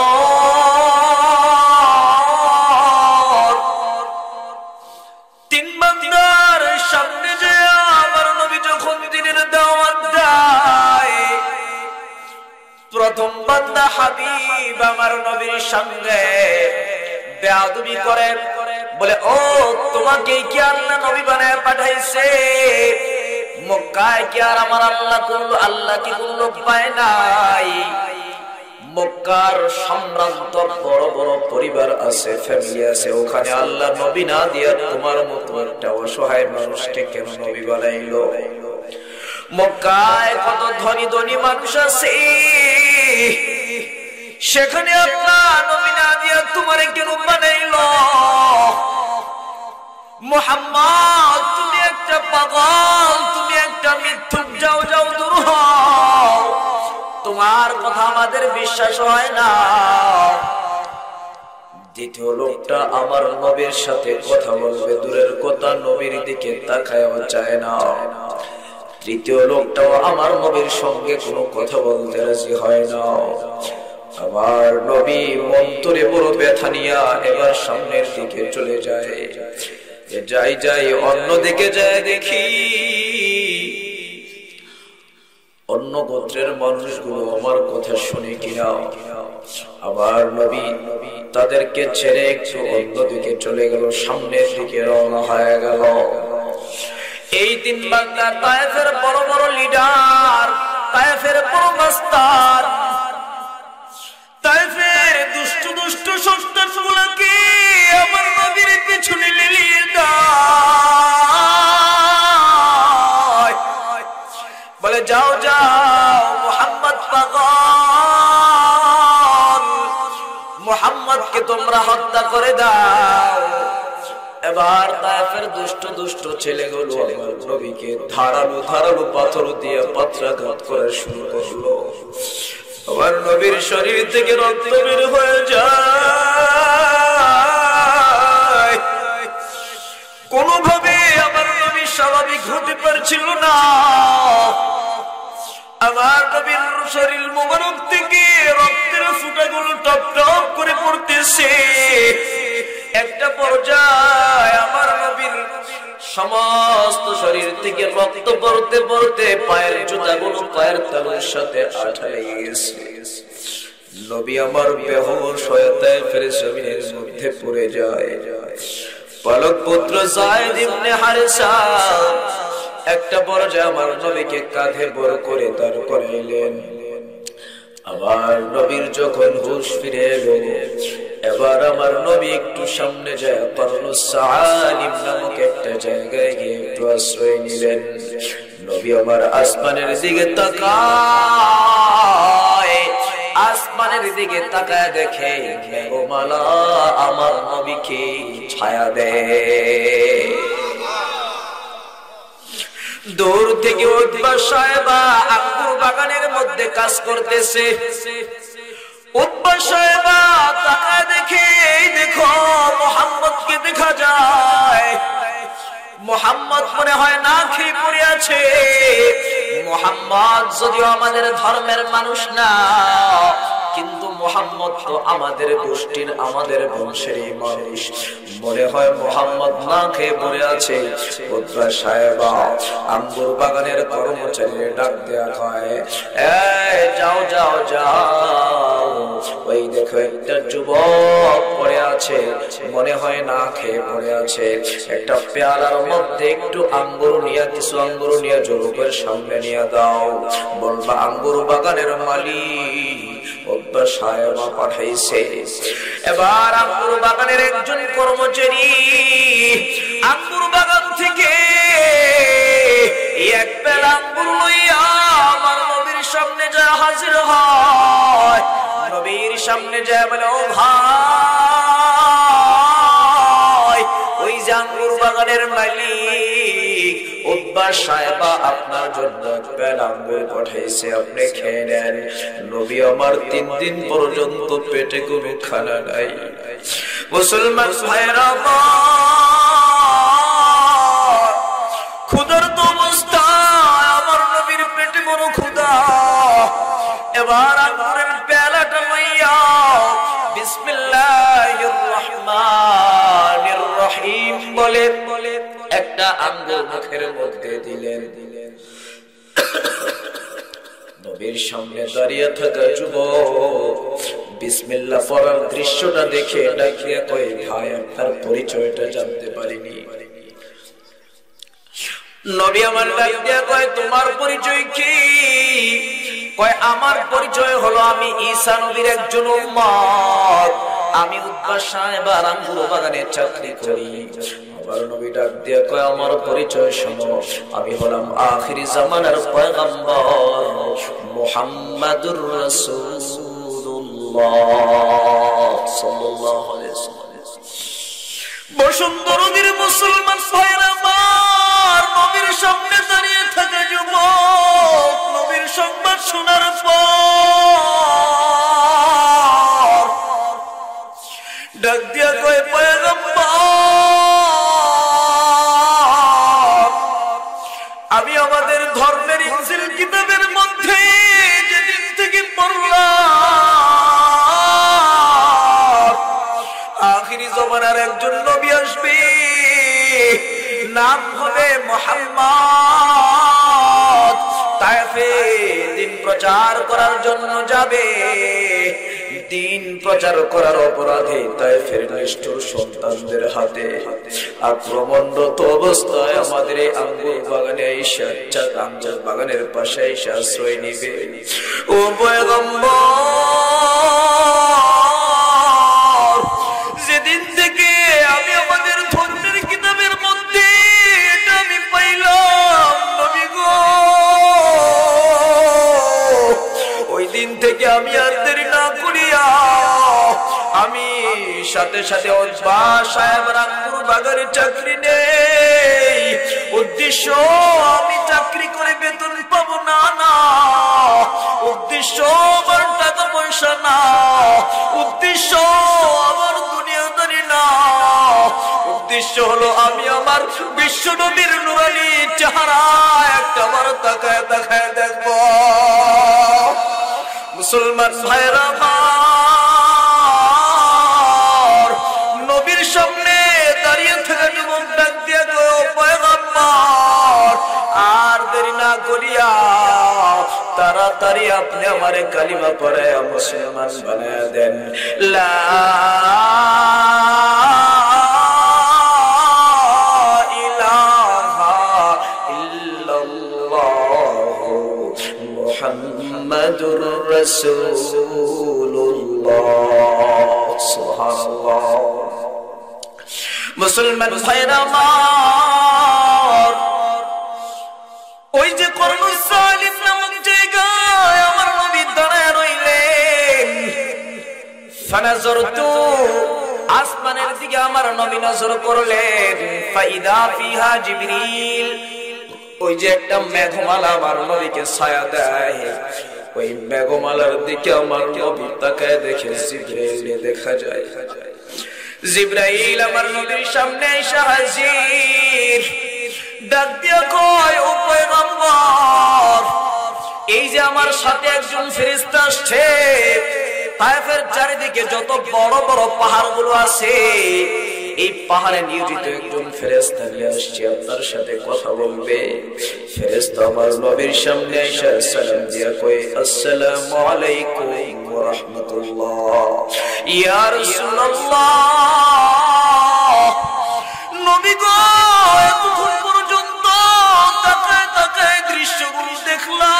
3 বান্দার সামনে যায় আমার নবী যখন দ্বীনের দাওয়াত দেয়, প্রথম বান্দা হাবিব আমার নবীর সঙ্গে বেয়াদবি করে, বলে ও তোমাকে কি আল্লাহ নবী বানায় পাঠাইছে? মক্কায় কি আর আমার আল্লাহ কি কোন লোক পায় নাই? মক্কার সম্ভ্রান্ত বড় বড় পরিবার আছে, ফ্যামিলি আছে, ওখানে আল্লাহ নবী না দিয়া তোমার মতো একটা অসহায় মানুষকে কেন নবী বানাইলো? মক্কায় কত ধনী ধনী মানুষ আছে, সেখানে আল্লাহ নবী না দিয়া তোমারে কেন বানাইলো? মুহাম্মদ তুমি একটা পাগল, তুমি একটা মিথ্যুক, যাও যাও দূর হও, তোমার কথা আমাদের বিশ্বাস হয় না। দ্বিতীয় লোকটা আমার নবীর সাথে কথা বলবে দূরের কথা, নবীর দিকে তাকায়ও চায় না। তৃতীয় লোকটাও আমার নবীর সঙ্গে কোনো কথা বলতে রাজি হয় না। আমার নবী মন্তরে বড় ব্যথা নিয়া এবার সামনের দিকে চলে যায়। যাই অন্যদিকে যায়, দেখি অন্য গোত্রের মানুষগুলো আমার কথা শুনে কিনা। আবার নবী তাদেরকে ছেড়ে একটু অন্যদিকে চলে গেল, সামনের দিকে রওনা হয়ে গেল। এই 3 বান্দা তায়েফের বড় বড় লিডার, তায়েফের বড় মাস্টার, তায়েফের দুষ্ট দুষ্ট সন্তানগুলোকে আমার নবীর পিছনে লিলিয়ে দেয়, বলে যাও যাও মুহাম্মদ পাগল, মুহাম্মদকে তোমরা হত্যা করে দাও। এবার তায়েফের দুষ্ট দুষ্ট ছেলেগুলো আমার নবীকে ধারালো ধারালো পাথর দিয়ে পাথরাঘাত করা শুরু করলো। আমার নবীর শরীর থেকে রক্ত বের হয়ে যায়। কোনোভাবে আমার নবী স্বাভাবিক হতে পারছিল না। আমার নবীর শরীর মোবারক থেকে রক্তের ফোঁটাগুলো টপ টপ করে পড়তেছে। একটা পর্যায়ে আমার নবীর সমস্ত শরীর থেকে রক্ত পড়তে পড়তে পায়ের জুতাগুলো পায়ের তালুর সাথে আঠা লেগে গেছে। নবী আমার বেহুশ হয়ে তায়েফের জমিনের মধ্যে পড়ে যায়। পালক পুত্র যায়েদ ইবনে হারেসা একটা পর্যায়ে আমার নবীকে কাঁধে বড় করে দাঁড় করাইলেন। আবার নবীর যখন হুঁশ ফিরে এলো, এবার আমার নবী একটু সামনে যায় কর্নুস সালিম নামক একটা জায়গায় গিয়ে একটু আশ্রয় নিলেন। নবী আমার আসমানের দিকে তাকায়, আসমানের দিকে তাকায় দেখে মেঘমালা আমার নবীকে ছায়া দেয়। দূর থেকে উতবা সাহেবা আঙ্গুর বাগানের মধ্যে কাজ করতেছে। উতবা সাহেবা তাকায় দেখে, এই দেখো মুহাম্মদকে দেখা যায়। মুহাম্মদ মনে হয় না খেয়ে পড়ে আছে। মুহাম্মদ যদিও আমাদের ধর্মের মানুষ না, কিন্তু মুহাম্মদ তো আমাদের গোষ্ঠীর, আমাদের বংশেরই মানুষ। মনে হয় মুহাম্মদ না খেয়ে পড়ে আছে। উতবা সাহেবা আঙ্গুর বাগানের কর্মচারীদের ডাক দেয়া হয়, এই যাও যাও যাও, ওই দেখো একটা যুবক পড়ে আছে, মনে হয় না খেয়ে পড়ে আছে। একটা পেয়ালার মধ্যে একটু আঙ্গুর নিয়ে, কিছু আঙ্গুর নিয়ে যুবকের সামনে নিয়ে দাও। বলবা আঙ্গুর বাগানের মালিক উতবা সাহেবা পাঠাইছে। এবার আঙ্গুর বাগানের একজন কর্মচারী আঙ্গুর বাগান থেকে এক পেয়ালা আঙ্গুর লইয়া আমার নবীর সামনে যায় হাজির হয়। নবীর সামনে যায় বলে, ও ভাই, ওই যে আঙ্গুর বাগানের মালিক উতবা সাহেবা আপনার জন্য পেয়ালা আঙ্গুর পাঠাইছে, আপনি খেয়ে নেন। নবী আমার 3 দিন পর্যন্ত পেটে কোনো খানা নাই। মুসলমান ভাইরা ক্ষুধার্ত অবস্থায় আমার নবীর পেটে বড় ক্ষুধা। এবার আঙ্গুরের পেয়ালাটা লইয়া বিসমিল্লাহির রহমানির রহিম বলে একটা আঙ্গুর মুখের মধ্যে দিলেন। নবীর সামনে দাঁড়িয়ে থাকা যুবক বিসমিল্লাহ পড়ার দৃশ্যটা দেখে ডাকিয়ে কয়, ভাই আপনার পরিচয়টা জানতে পারিনি। নবী আমার ডাক দিয়ে কয়, তোমার পরিচয় কি? কয়, আমার পরিচয় হলো আমি ঈসা নবীর একজন উম্মত, আমি উতবা সাহেবার আঙ্গুর বাগানে চাকরি করি। আবার নবী ডাক দিয়ে কয়, আমার পরিচয় শোনো, আমি হলাম আখিরি জামানার পয়গম্বর মুহাম্মাদুর রাসূলুল্লাহ সাল্লাল্লাহু আলাইহি ওয়াসাল্লাম। বসুন্ধরার মুসলমান ভাইরা আমার, নবীর সামনে দাঁড়িয়ে থাকা যুবক নবীর সংবাদ শোনার পর ডাক দিয়া কয়, পয়গম্বর, আমি আমাদের ধর্মের ইনজিল কিতাবের মধ্যে যেদিন থেকে পড়লাম আখিরি জমানার একজন নবী আসবে, নাম হবে মুহাম্মদ। তায়েফে দিন প্রচার করার জন্য যাবে। দিন প্রচার করার অপরাধে তায়েফের নিষ্ঠুর সন্তানদের হাতে আক্রমণরত অবস্থায় আমাদের এই আঙ্গুর বাগানে আইসা, আঙ্গুর বাগানের পাশে আইসা আশ্রয় নিবে। ও পয়গম্বর, যেদিন থেকে আমি আমাদের ধর্মের কিতাবের মধ্যে এটা আমি পাইলাম নবী গো, ওই দিন থেকে আমি আর দেরি না করিয়া আমি সাথে সাথে উতবা সাহেবের আঙ্গুর বাগানে চাকরি নেই। উদ্দেশ্য আমি চাকরি করে বেতন পাবো না, না, উদ্দেশ্য আমার টাকা পয়সা না, উদ্দেশ্য আমার দুনিয়াদারি না, উদ্দেশ্য হলো আমি আমার বিশ্ব নবীর নুরানি চেহারা একটা বার তাকায় তাকায় দেখবো। মুসলমান ভাইরা আমার, নবীর সামনে দাঁড়িয়ে থাকা যুবক ডাক দিয়ে গো, পয়গম্বর, আর দেরি না করিয়া তাড়াতাড়ি আপনি আমারে কালিমা পড়ে মুসলমান বানায়া দেন। লা ইলাহা ইল্লাল্লাহ মুহাম্মাদুর রাসূলুল্লাহ। সুবহানাল্লাহ। মুসলমান ভাইরা আমার, ওই যে কর্নুস সালিম নামক জায়গায় আমার নবী দাঁড়ায় রইলেন। ফানাজারতু, আসমানের দিকে আমার নবী নজর করলেন। ফাইদা ফিহা জিবরিল, ওই যে একটা মেঘমালা আমার নবীকে ছায়া দেয়, ওই মেঘমালার দিকে আমার নবী তাকায় দেখে জিবরাইল দেখা যায়। জিবরাইল আমার নবীর সামনে এসে হাজির, ডাক দিয়া কয়, ও পয়গম্বর, এই যে আমার সাথে একজন ফেরেশতা আসছে, তায়েফের চারিদিকে যত বড় বড় পাহাড়গুলো আছে, এই পাহাড়ে নিয়োজিত একজন ফেরেশতা নিয়ে আসছে, আপনার সাথে কথা বলবে। ফেরেশতা আমার নবীর সামনে এসে সালাম দিয়া কয়, আসসালামু আলাইকুম ওয়া রাহমাতুল্লাহ। ইয়া রাসূলুল্লাহ, নবী গো, এতক্ষণ পর্যন্ত তাকায় তাকায় দৃশ্যগুলো দেখলাম,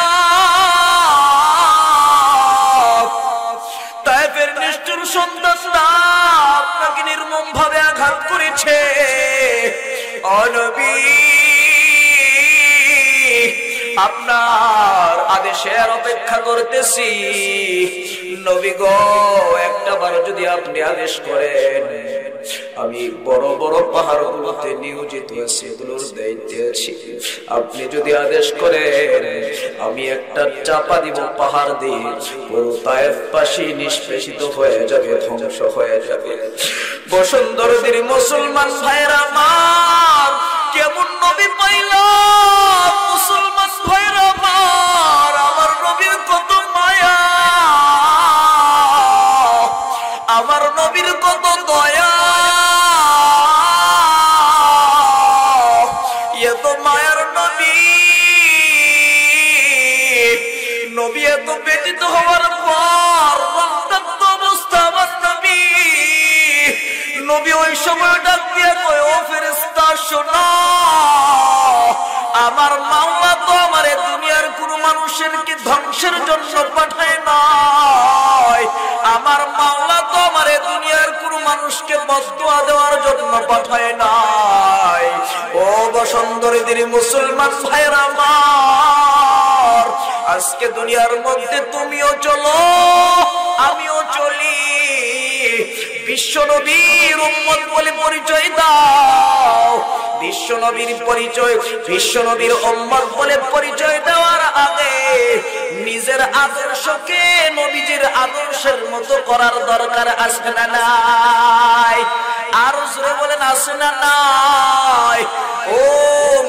তায়েফের নিষ্ঠুর সন্তানরা আপনাকে নির্মম ভাবে আঘাত করেছে। ও নবী, আপনার আদেশের অপেক্ষা করতেছি। নবী গো, একটা বার যদি আপনি আদেশ করেন, আমি বড় বড় পাহাড়গুলোতে নিয়োজিত আছি, এগুলোর দায়িত্বে আছি। আপনি যদি আদেশ করেন, আমি একটা চাপা দিব পাহাড় দিয়ে, পুরো তায়েফবাসী নিষ্পেষিত হয়ে যাবে, ধ্বংস হয়ে যাবে। বসুন্ধরদের মুসলমান ভাইরা আমার, কেমন নবী পাইলাম। মুসলমান ভাইরা আমার, আমার নবীর কত মায়া, আমার নবীর কত দয়া, এত মায়ার নবী। নবী এত ব্যতীত হওয়ার পর রক্তাক্ত অবস্থা আমার নবী। নবী ওই সময় ডাক দিয়ে কয়, ও ফেরেশতা শোনো, আমার মাওলা তো আমার দুনিয়ার কোন মানুষের কি ধ্বংসের জন্য পাঠায় নাই, আমার মাওলা তো আমার দুনিয়ার কোন মানুষকে বদদুয়া দেওয়ার জন্য পাঠায় নাই। ও বসুন্ধরীদের মুসলমান ভাইরা আমার, আজকে দুনিয়ার মধ্যে তুমিও চলো, আমিও চলি, বিশ্ব নবীর উম্মত বলে পরিচয় দাও। বিশ্ব নবীর পরিচয়, বিশ্ব নবীর উম্মত বলে পরিচয় দেওয়ার আগে নিজের আদর্শকে নবীজির আদর্শের মতো করার দরকার আছে না নাই? আর জোরে বলেন, আছে না নাই? ও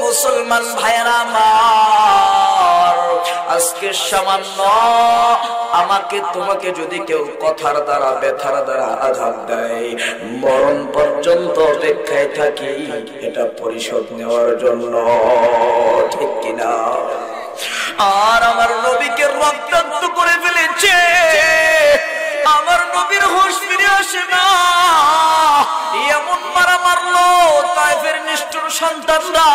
মুসলমান ভাইরা আমার, আজকে সামান্য আমাকে তোমাকে যদি কেউ কথার দ্বারা ব্যথার দ্বারা আঘাত দেয়, মরণ পর্যন্ত অপেক্ষায় থাকি এটা পরিশোধ নেওয়ার জন্য, ঠিক কিনা? আর আমার নবীকে রক্তাক্ত করে ফেলেছে, আমার নবীর হুঁশ ফিরে আসে না। এমন মারা মারলো তায়েফের নিষ্ঠুর সন্তানরা।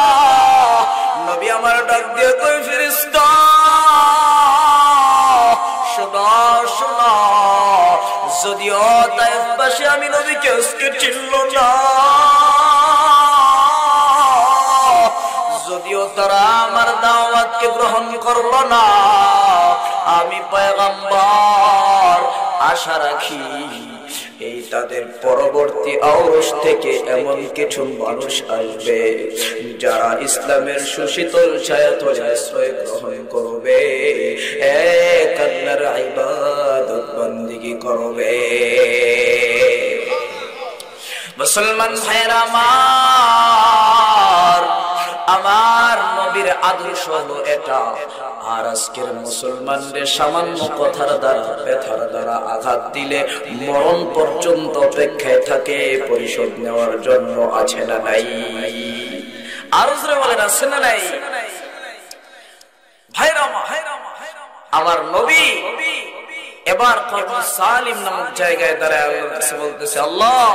নবী আমার ডাক দিয়ে কই, ফেরেশতা শোনা শোনা, যদিও তায়েফবাসী আমি নবীকে আজকে চিনল না, যদিও তারা আমার দাওয়াতকে গ্রহণ করলো না, আমি পয়গম্বর আশা রাখি এই তাদের পরবর্তী আওরস থেকে এমন কিছু মানুষ আসবে যারা ইসলামের সুশীতল ছায়াতলে আশ্রয় গ্রহণ করবে, এক আল্লাহর ইবাদত বন্দেগী করবে। মুসলমান ভাইরা আমার, আমার নবীর আদর্শ হলো এটা। আর আজকের মুসলমানদের সামান্য কথার দ্বারা ব্যথার দ্বারা আঘাত দিলে মরণ পর্যন্ত অপেক্ষায় থাকে পরিশোধ নেওয়ার জন্য, আছে না নাই? আর জোরে বলেন, আছে না নাই? ভাইরা আমার নবী এবার কর্নুস সালিম নামক জায়গায় দাঁড়ায় আল্লাহর কাছে বলতেছে, আল্লাহ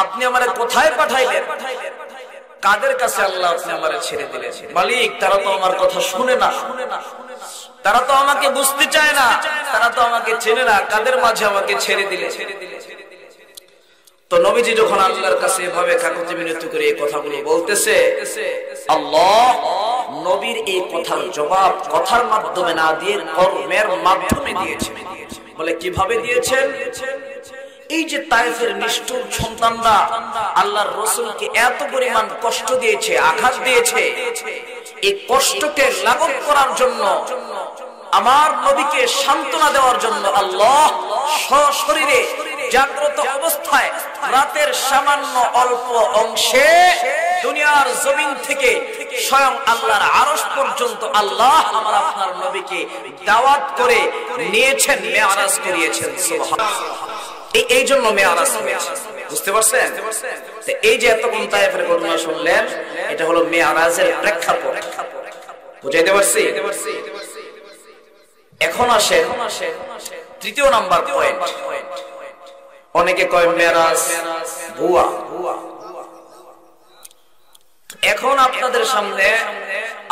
আপনি আমারে কোথায় পাঠাইলেন? কাদের কাছে আল্লাহ আপনি আমারে ছেড়ে দিলেন? মালিক, তারা তো আমার কথা শুনে না, তারা তো আমাকে বুঝতে চায় না, তারা তো আমাকে চেনে না, কাদের মাঝে আমাকে ছেড়ে দিলে? তো নবীজি যখন আল্লাহর কাছে এভাবে কাকুতি মিনতি করে এই কথাগুলো বলতেছে, আল্লাহ নবীর এই কথার জবাব কথার মাধ্যমে না দিয়ে কর্মের মাধ্যমে দিয়েছেন। বলে কিভাবে দিয়েছেন? এই যে তায়েফের নিষ্ঠুর সন্তানরা আল্লাহর রাসূলকে এত পরিমাণ কষ্ট দিয়েছে, আঘাত দিয়েছে, এই কষ্টকে লাঘব করার জন্য, আমার নবীকে সান্ত্বনা দেওয়ার জন্য আল্লাহ সশরীরে জাগ্রত অবস্থায় রাতের সামান্য অল্প অংশে দুনিয়ার জমিন থেকে স্বয়ং আল্লাহর আরশ পর্যন্ত আল্লাহ আমার আপনার নবীকে দাওয়াত করে নিয়েছেন, মেরাজ করিয়েছেন। সুবহানাল্লাহ। এই জন্য মেরাজ হয়েছে, বুঝতে পারছেন? এই যে এতক্ষণ তায়েফের ঘটনা শুনলেন, এটা হলো মেরাজের প্রেক্ষাপট। বুঝাইতে পারছি? এখন আসে তৃতীয় নাম্বার পয়েন্ট। অনেকে কয় মেরাজ ভুয়া। এখন আপনাদের সামনে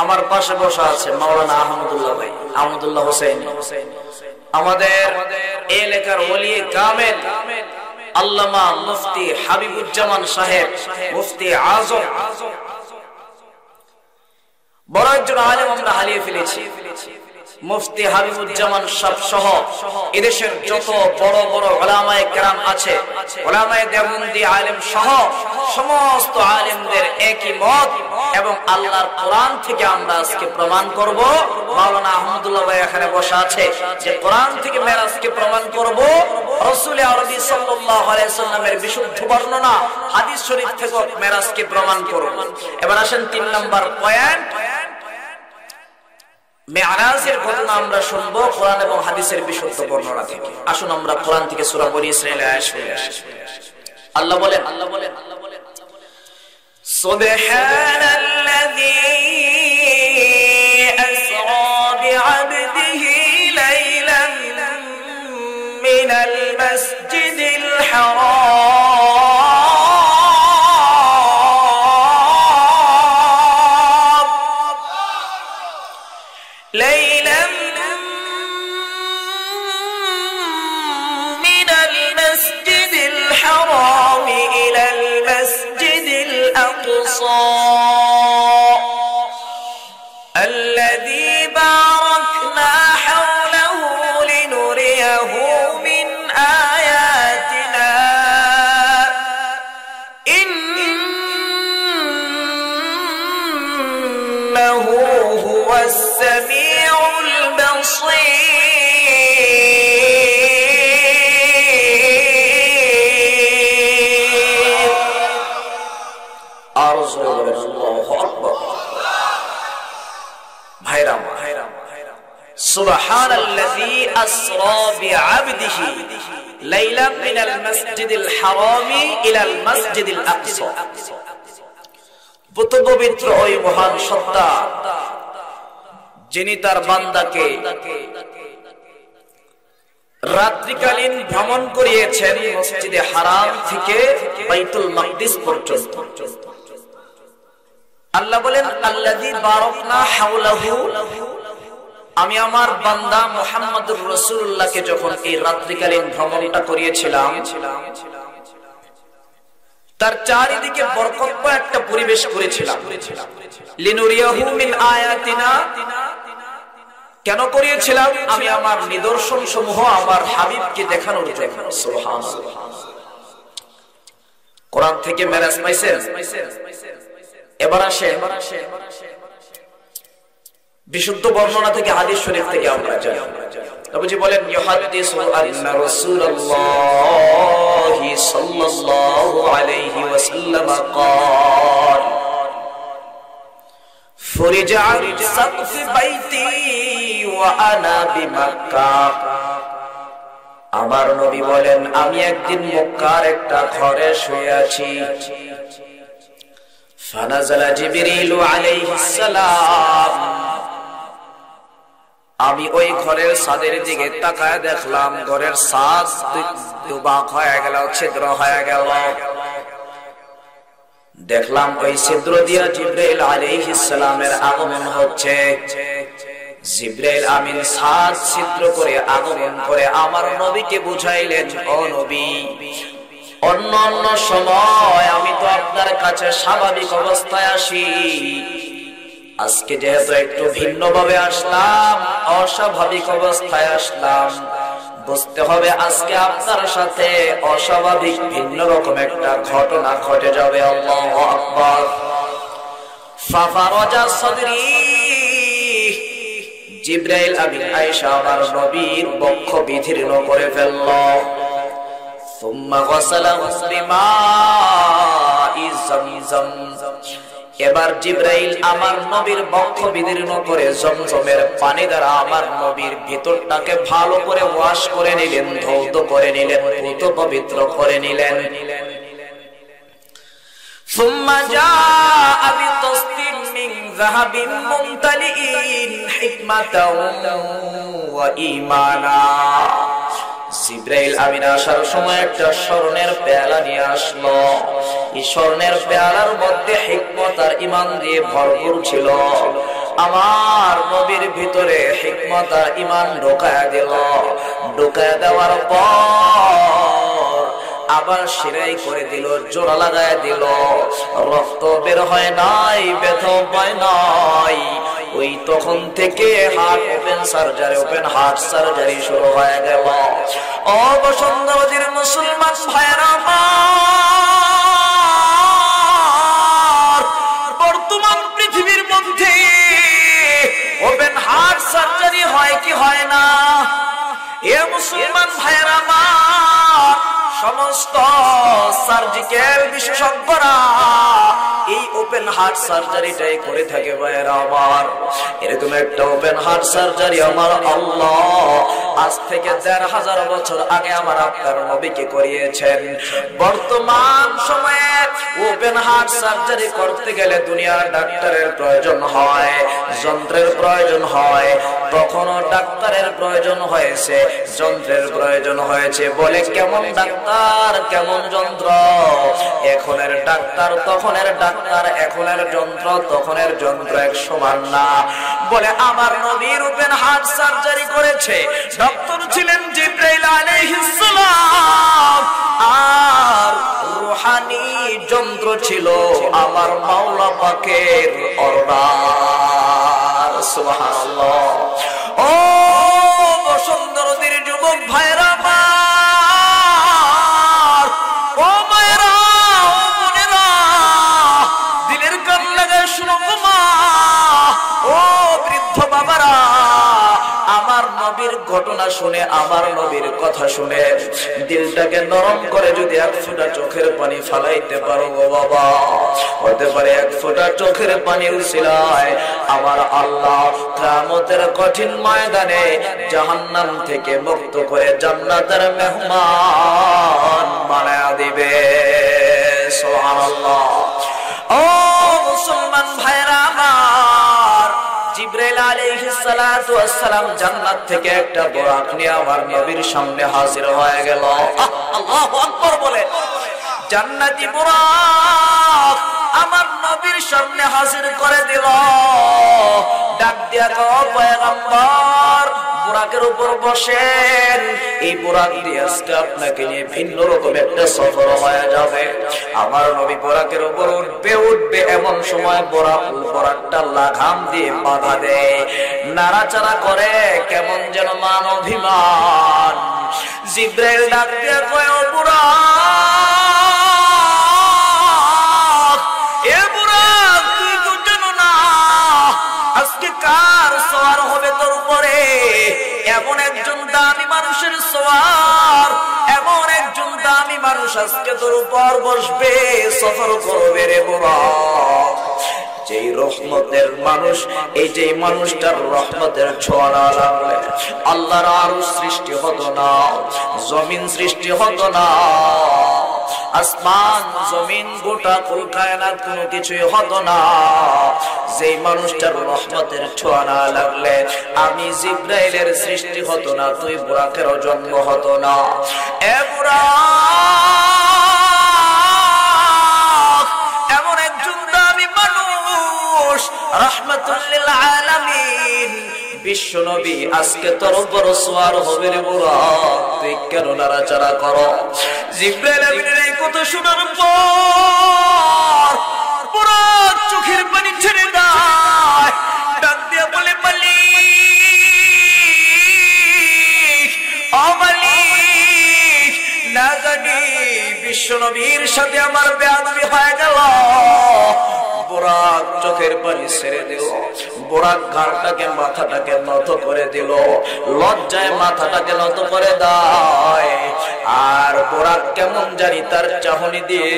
আমার পাশে বসা আছে মাওলানা আহমদুল্লাহ ভাই, আহমদুল্লাহ হোসেন, আমাদের এলাকার ওলি কামেল আল্লামা মুফতি হাবিবুজ্জামান সাহেব, মুফতি আজম, বড় একজন আলেম আমরা হারিয়ে ফেলেছি। মুফতি হাবিবুজ্জামান সাহেব সহ এদেশের যত বড় বড় উলামায়ে কেরাম আছে, উলামায়ে দেওবন্দি আলেম সহ সমস্ত আলেমদের একই মত এবং আল্লাহর কোরআন থেকে আমরা আজকে প্রমাণ করব। মাওলানা আহমদুল্লাহ ভাই এখানে বসা আছে, যে কোরআন থেকে মেরাজকে প্রমাণ করব, রাসূল আরবি সাল্লাল্লাহু আলাইহি সাল্লামের বিশুদ্ধ বর্ণনা হাদিস শরীফ থেকে মেরাজকে প্রমাণ করব। এবার আসেন 3 নাম্বার পয়েন্ট, মেরাজের ঘটনা আমরা শুনবো কোরআন এবং হাদিসের বিশুদ্ধ বর্ণনা থেকে। আসুন আমরা কোরআন থেকে সূরা বনী ইসরাঈল আয়াত শুনি। আল্লাহ বলেন, সুবহানাল্লাযী আসরা বি'আবদিহি লাইলান মিনাল মাসজিদিল হারাম ليلا من المسجد الحرام إلى المسجد الأقصى الذي باركنا حوله لنريه من آياتنا إنه هو السميع البصير أرجو الله أكبر ভাইরাম সুবহানাল্লাযী আসরা বি'আবদিহি লাইলান মিনাল মাসজিদিল হারামি ইলাল মাসজিদিল আকসা। পবিত্র ওই মহান সত্তা যিনি তার বান্দাকে রাত্রিকালীন ভ্রমণ করিয়েছেন মসজিদে হারাম থেকে বাইতুল মাকদিস পর্যন্ত। আল্লাহ বলেন, আল্লাযী বারাকনা হাওলাহু, আমি আমার বান্দা মুহাম্মদুর রাসূলুল্লাহকে যখন এই রাত্রিকালীন ভ্রমণটা করিয়েছিলাম, তার চারিদিকে বরকতময় একটা পরিবেশ করেছিলাম। লিনুরিয়াহু মিন আয়াতিনা, কেন করিয়েছিলাম? আমি আমার নিদর্শন সমূহ আমার হাবিবকে দেখানোর জন্য। সুবহানাল্লাহ। কোরআন থেকে মেরাজ পাইছেন? এবার আসেন বিশুদ্ধ বর্ণনা থেকে, হাদিস শরীফ থেকে আমরা জানি। নবীজি বলেন, ইউহাদ্দিসু আন্না রাসূলুল্লাহি সাল্লাল্লাহু আলাইহি ওয়াসাল্লাম قال فرج عن سقف بيتي وانا بمكة। আমার নবী বলেন, আমি একদিন মক্কার একটা ঘরে শুয়ে আছি। ফানাজালা জিবরিল আলাইহিস সালাম, আমি ওই ঘরের ছাদের দিকে তাকায় দেখলাম ঘরের ছাদ দুভাগ হয়ে গেল, ছিদ্র হয়ে গেল। দেখলাম ওই ছিদ্র দিয়া জিবরাইল আলাইহিস সালামের আগমন হচ্ছে। জিবরাইল আমিন ছাদ ছিদ্র করে আগমন করে আমার নবীকে বুঝাইলেন, ও নবী, অন্য সময় আমি তো আপনার কাছে স্বাভাবিক অবস্থায় আসি, আজকে যেহেতু একটু ভিন্নভাবে আসলাম, অস্বাভাবিক অবস্থায় আসলাম, বুঝতে হবে আজকে আপনার সাথে অস্বাভাবিক ভিন্ন রকম একটা ঘটনা ঘটে যাবে। আল্লাহু আকবার। ফাফারাজা সাদরি, জিবরাইল আমিন আয়েশা আমার নবীর বক্ষ বিদীর্ণ করে ফেলল। সুম্মা গাসালাহু বিমাই যামযাম, এবার জিবরাইল আমার নবীর বক্ষ বিদীর্ণ করে জমজমের পানি দ্বারা আমার নবীর ভিতরটাকে ভালো করে ওয়াশ করে নিলেন, ধৌত করে নিলেন, পুত পবিত্র করে নিলেন। সুম্মা জাআ বিতাসতিন মিন যাহাবিন মুমতালিইন হিকমাতাও ওয়া ঈমানা, জিবরাইল আমিন আসার সময় একটা স্বর্ণের পেয়ালা নিয়ে আসলো। এই স্বর্ণের পেয়ালার মধ্যে হিকমত আর ঈমান দিয়ে ভরপুর ছিল। আমার নবীর ভিতরে হিকমত আর ঈমান ঢোকায়া দিল। ঢোকায়া দেওয়ার পর আবার সেলাই করে দিল, জোড়া লাগায় দিল। রক্ত বের হয় নাই, ব্যথা পায় নাই। ওই তখন থেকে ওপেন হার্ট সার্জারি শুরু হয়ে গেল। ও বসুন্ধরার মুসলমান ভাইরা আমার, বর্তমান পৃথিবীর মধ্যে ওপেন হার্ট সার্জারি হয় কি হয় না? এ মুসলমান ভাইরা আমার, সমস্ত সার্জিক্যাল বিশেষজ্ঞরা এই ওপেন হার্ট সার্জারিটাই করে থাকে ভাইরা আমার। এরকম একটা ওপেন হার্ট সার্জারি আমার আল্লাহ আজ থেকে ১,৫০০ বছর আগে আমার আপনার নবীকে করিয়েছেন। বর্তমান সময়ে ওপেন হার্ট সার্জারি করতে গেলে দুনিয়ার ডাক্তারের প্রয়োজন হয়, যন্ত্রের প্রয়োজন হয়। তখনও ডাক্তারের প্রয়োজন হয়েছে, যন্ত্রের প্রয়োজন হয়েছে। বলে কেমন ডাক্তার, কেমন যন্ত্র? এখনের ডাক্তার তখনের ডাক্তার, এখনের যন্ত্র তখনের যন্ত্র এক সমান না। বলে আমার নবীর ওপেন হার্ট সার্জারি করেছে, ডক্টর ছিলেন জিবরাইল আলাইহিস সালাম, আর রূহানি যন্ত্র ছিল আমার মাওলা পাকের অর্ডার। সুবহানাল্লাহ। ও বসুন্ধরার যুবক ভাইরা আমার, ও মায়েরা, ও বোনেরা, দিলের কান লাগায় শুনো মা, ও বৃদ্ধ বাবারা, আমার নবীর ঘটনা শুনে, আমার নবীর কথা শুনে দিলটাকে নরম করে যদি এক ফোঁটা চোখের পানি ফালাইতে পারো গো বাবা, হতে পারে এক ফোঁটা চোখের পানির উসিলায় আমার আল্লাহ কিয়ামতের কঠিন ময়দানে জাহান্নাম থেকে মুক্ত করে জান্নাতের মেহমান বানায়া দিবে। সুবহানাল্লাহ। ও মুসলমান ভাইরা আমার, জিবরাইল আলাইহিস সালাতু ওয়াস সালাম জান্নাত থেকে একটা বুরাক নিয়ে আমার নবীর সামনে হাজির হয়ে গেল। আল্লাহু আকবার বলে। জান্নাতি বুরাক আমার নবীর সামনে হাজির করে দিল। ডাক দিয়া কও পয়গম্বর, বুরাকের উপর বসেন। এই বুরাক দিয়ে আজকে আপনাকে নিয়ে ভিন্ন রকম একটা সফর হয়ে যাবে। আমার নবী বুরাকের উপর উঠবে এমন সময় বুরাকটা লাগাম দিয়ে বাধা দেয়, নাড়াচাড়া করে, কেমন যেন মান অভিমান। জিবরাইল ডাক দিয়া কয়, ও বুরাক, এ বুরাক, তুই তো জানো না আজকে কার সওয়ার হবে তোর উপরে? এমন একজন দামি মানুষের সওয়ার, এমন একজন দামি মানুষ আজকে তোর উপর বসবে, সফর করবে রে বুরাক। যেই রহমতের মানুষ, এই যে মানুষটার রহমতের ছোঁয়া না লাগলে আল্লাহর আরশ সৃষ্টি হতো না, জমিন সৃষ্টি হতো না, আসমান জমিন গোটা কুল কায়নাত কোনো কিছুই হতো না। যেই মানুষটার রহমতের ছোঁয়া না লাগলে আমি জিবরাইলের সৃষ্টি হতো না, তুই বুরাকেরও জন্ম হতো না। এ বুরাক এমন একজন দামি মানুষ, রাহমাতুল লিল আলামিন, বিশ্ব নবী আজকে তোর উপর সওয়ার হবে রে বুরাক, তুই কেন নাড়াচাড়া করো? জিবরাইল আমিনের এই কথা শোনার পর বুরাক চোখের পানি ছেড়ে দেয়, ভয় ছেড়ে দিল। বোরাক ঘাড়টাকে মাথাটাকে নত করে দিল, লজ্জায় মাথাটাকে নত করে দেয়। আর বোরাক কেমন জানি তার চাহনি দিয়ে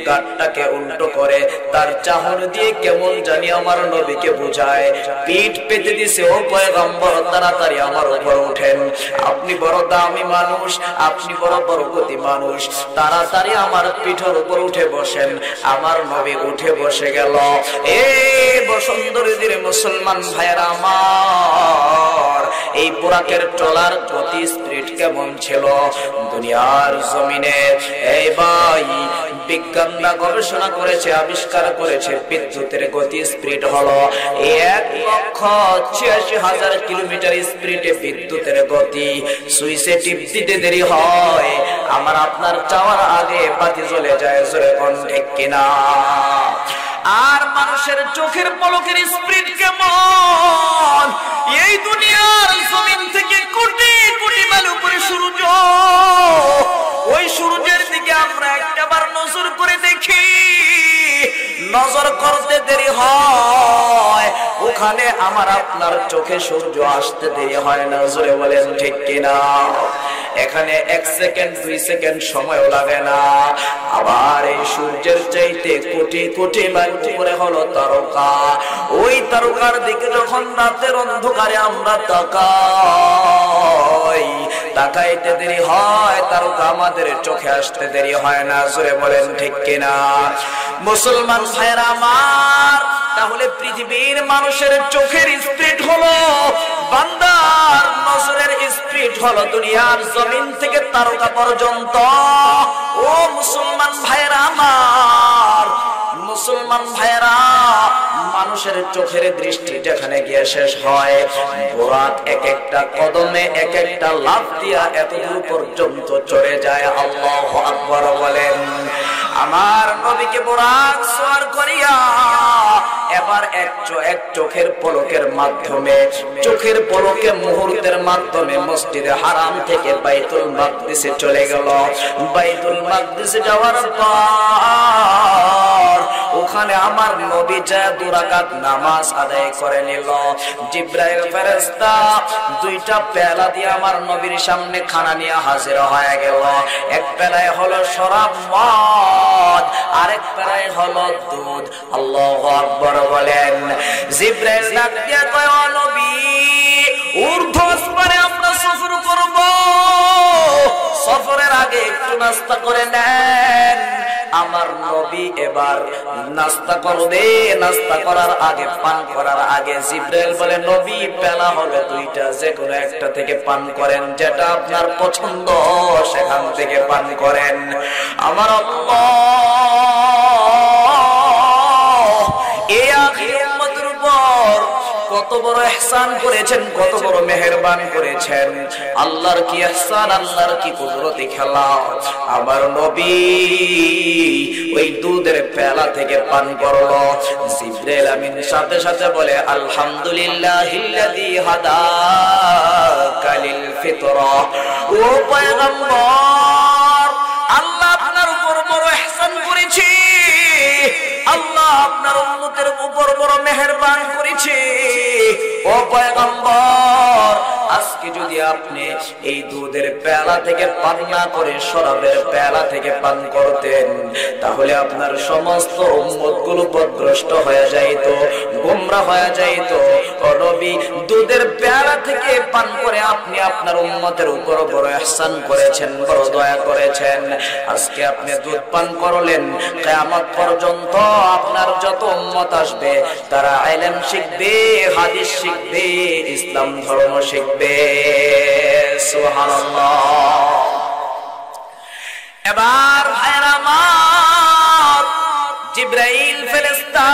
গাড়টাকে উল্টো করে, তার চাহনি দিয়ে কেমন জানি আমার নবীকে বুঝায়, পিঠ পেতে দিছে, ও পয়গম্বর তাড়াতাড়ি আমার উপর ওঠেন, আপনি বড় দামি মানুষ, আপনি বড় বরকতি মানুষ, তাড়াতাড়ি আমার পিঠের উপর উঠে বসেন। আমার নবী উঠে বসে গেল। এই বসুন্ধরীদের মুসলমান ভাইয়েরা আমার, এই বোরাকের চলার গতি স্পিড কেমন ছিল দুনিয়ার জমিনে? এই ভাই, বিজ্ঞানরা গবেষণা করেছে, আবিষ্কার করেছে, বিদ্যুতের গতি স্পিড হলো 1,86,000 কিলোমিটার স্পিডে বিদ্যুতের গতি। সুইচে টিপ দিতে দেরি হয়, আমার আপনার চাওয়ার আগে বাতি জ্বলে যায়, জোরে কোন ঠিক কিনা? আর মানুষের চোখের পলকের স্পিড কেমন? এই দুনিয়ার জমিন থেকে কোটি কোটি মাইল উপরে সূর্য, ওই সূর্যের দিকে আমরা একবার নজর করে দেখি, নজর করতে দেরি হয়, ওখানে আমার আপনার চোখে সূর্য আসতে দেরি হয় না, জোরে বলেন ঠিক কিনা? এখানে 1 সেকেন্ড 2 সেকেন্ড সময়ও লাগে না। আবার এই সূর্যের চাইতে কোটি কোটি মাইল উপরে হলো তারকা। ওই তারকার দিকে যখন রাতের অন্ধকারে আমরা তাকাই, তাকাইতে দেরি হয়, তারকা আমাদের চোখে আসতে দেরি হয় না, জোরে বলেন ঠিক কিনা? মুসলমান ভাইরা আমার, তাহলে পৃথিবীর মানুষের চোখের স্পিড হলো, বান্দার নজরের স্পিড হলো দুনিয়ার জমিন থেকে তারকা পর্যন্ত। ও মুসলমান ভাইরা আমার, মুসলমান ভাইরা, মানুষের চোখের দৃষ্টি যেখানে গিয়ে শেষ হয়, বোরাক এক একটা কদমে এক একটা লাফ দিয়া এত দূর পর্যন্ত চলে যায়। আল্লাহু আকবার বলেন। আমার নবীকে বোরাক সওয়ার করিয়া এবার এক চোখের পলকের মাধ্যমে, চোখের পলকে মুহূর্তের মাধ্যমে মসজিদে হারাম থেকে বাইতুল মাকদিসে চলে গেল। বাইতুল মাকদিসে যাওয়ার পর ওখানে আমার নবী যায় 2 রাকাত নামাজ আদায় করে নিল। জিবরাইল ফেরেশতা 2টা পেয়ালা দিয়ে আমার নবীর সামনে খানা নিয়ে হাজির হয়ে গেল। এক পেলায় হলো শরাব মদ, আরেক পেলায় হলো দুধ। আল্লাহু আকবার বলেন। জিবরাইল ডাক দিয়া কয়, ও নবী, ঊর্ধ্ব আসমানে আমরা সফর করব, সফরের আগে একটু নাস্তা করে নেন। আমার নবী এবার নাস্তা করবে, নাস্তা করার আগে, পান করার আগে জিবরাইল বলে, নবী পেলা হলো 2টা, যে কোনো একটা থেকে পান করেন, যেটা আপনার পছন্দ সেখান থেকে পান করেন। আমার আল্লাহ এই আখির উম্মতের উপর কত বড় ইহসান করেছেন, কত বড় মেহেরবান করেছেন। আল্লাহর কি ইহসান, আল্লাহর কি কুদরতি খেলা। আমার নবী ওই দুধের পেয়ালা থেকে পান করলো। জিবরাইল আমিন সাথে সাথে বলে, আলহামদুলিল্লাহিল্লাযী হাদাকা লিল ফিতরা। ও পয়গম্বর, আল্লাহ আপনার উপর বড় ইহসান করেছে, আল্লাহ আপনার উম্মতের উপর বড় মেহেরবান করেছে। ও পয়গম্বর, আজকে যদি আপনি এই দুধের পেয়ালা থেকে পান না করে শরাবের পেয়ালা থেকে পান করতেন, তাহলে আপনার সমস্ত উম্মতগুলো পথভ্রষ্ট হয়ে যাইত, গোমরা হয়ে যাইত। ও নবী, দুধের পেয়ালা থেকে পান করে আপনি আপনার উম্মতের উপর বড় ইহসান করেছেন, বড় দয়া করেছেন। আজকে আপনি দুধ পান করলেন, কিয়ামত পর্যন্ত আপনার যত উম্মত আসবে তারা ইলম শিখবে, হাদিস শিখবে, ইসলাম ধর্ম শিখবে। সুবহানাল্লাহ। এবার ভাইরা আমার, জিবরাইল ফেরেশতা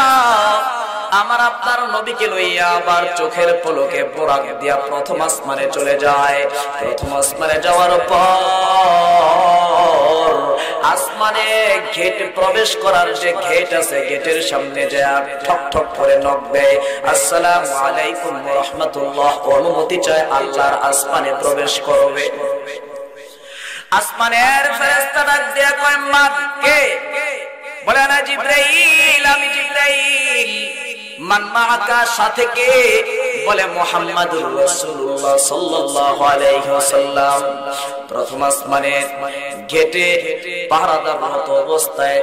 আমার আপনার নবীকে লইয়া আবার চোখের পলকে বোরাক দিয়া প্রথম আসমানে চলে যায়। প্রথম আসমানে যাওয়ার পর আসমানে গেট প্রবেশ করার যে গেট আছে, গেটের সামনে যায় ঠক ঠক করে নক দেয়, আসসালামু আলাইকুম ওয়া রাহমাতুল্লাহ, অনুমতি চায় আল্লাহর আসমানে প্রবেশ করবে। আসমানের ফেরেশতা ডাক দিয়া কয়, মা কে? বলে, না জিবরাইল, আমি জিবরাইল। মান মাআকা, সাথে কে? বলে মুহাম্মাদুর রাসূলুল্লাহ সাল্লাল্লাহু আলাইহি ওয়াসাল্লাম। প্রথম আসমানের গেটে পাহারাদাররত অবস্থায়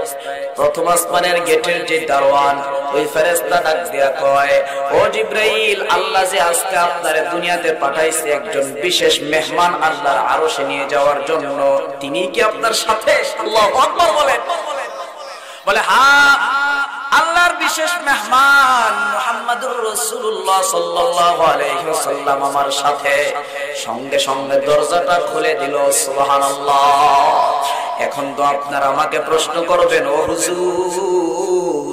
প্রথম আসমানের গেটের যে দারোয়ান, ওই ফেরেশতা ডাক দিয়া কয়, ও জিবরাইল, আল্লাহ যে আজকে আপনারে দুনিয়াতে পাঠাইছে একজন বিশেষ মেহমান আল্লাহর আরশে নিয়ে যাওয়ার জন্য, তিনি কি আপনার সাথে? আল্লাহু আকবার বলেন। বলে হ্যাঁ, আল্লাহর বিশেষ মেহমান মুহাম্মাদুর রাসূলুল্লাহ সাল্লাল্লাহু আলাইহি ওয়াসাল্লাম আমার সাথে। সঙ্গে সঙ্গে দরজাটা খুলে দিল। সুবহানাল্লাহ। এখন তো আপনারা আমাকে প্রশ্ন করবেন, ও হুজুর,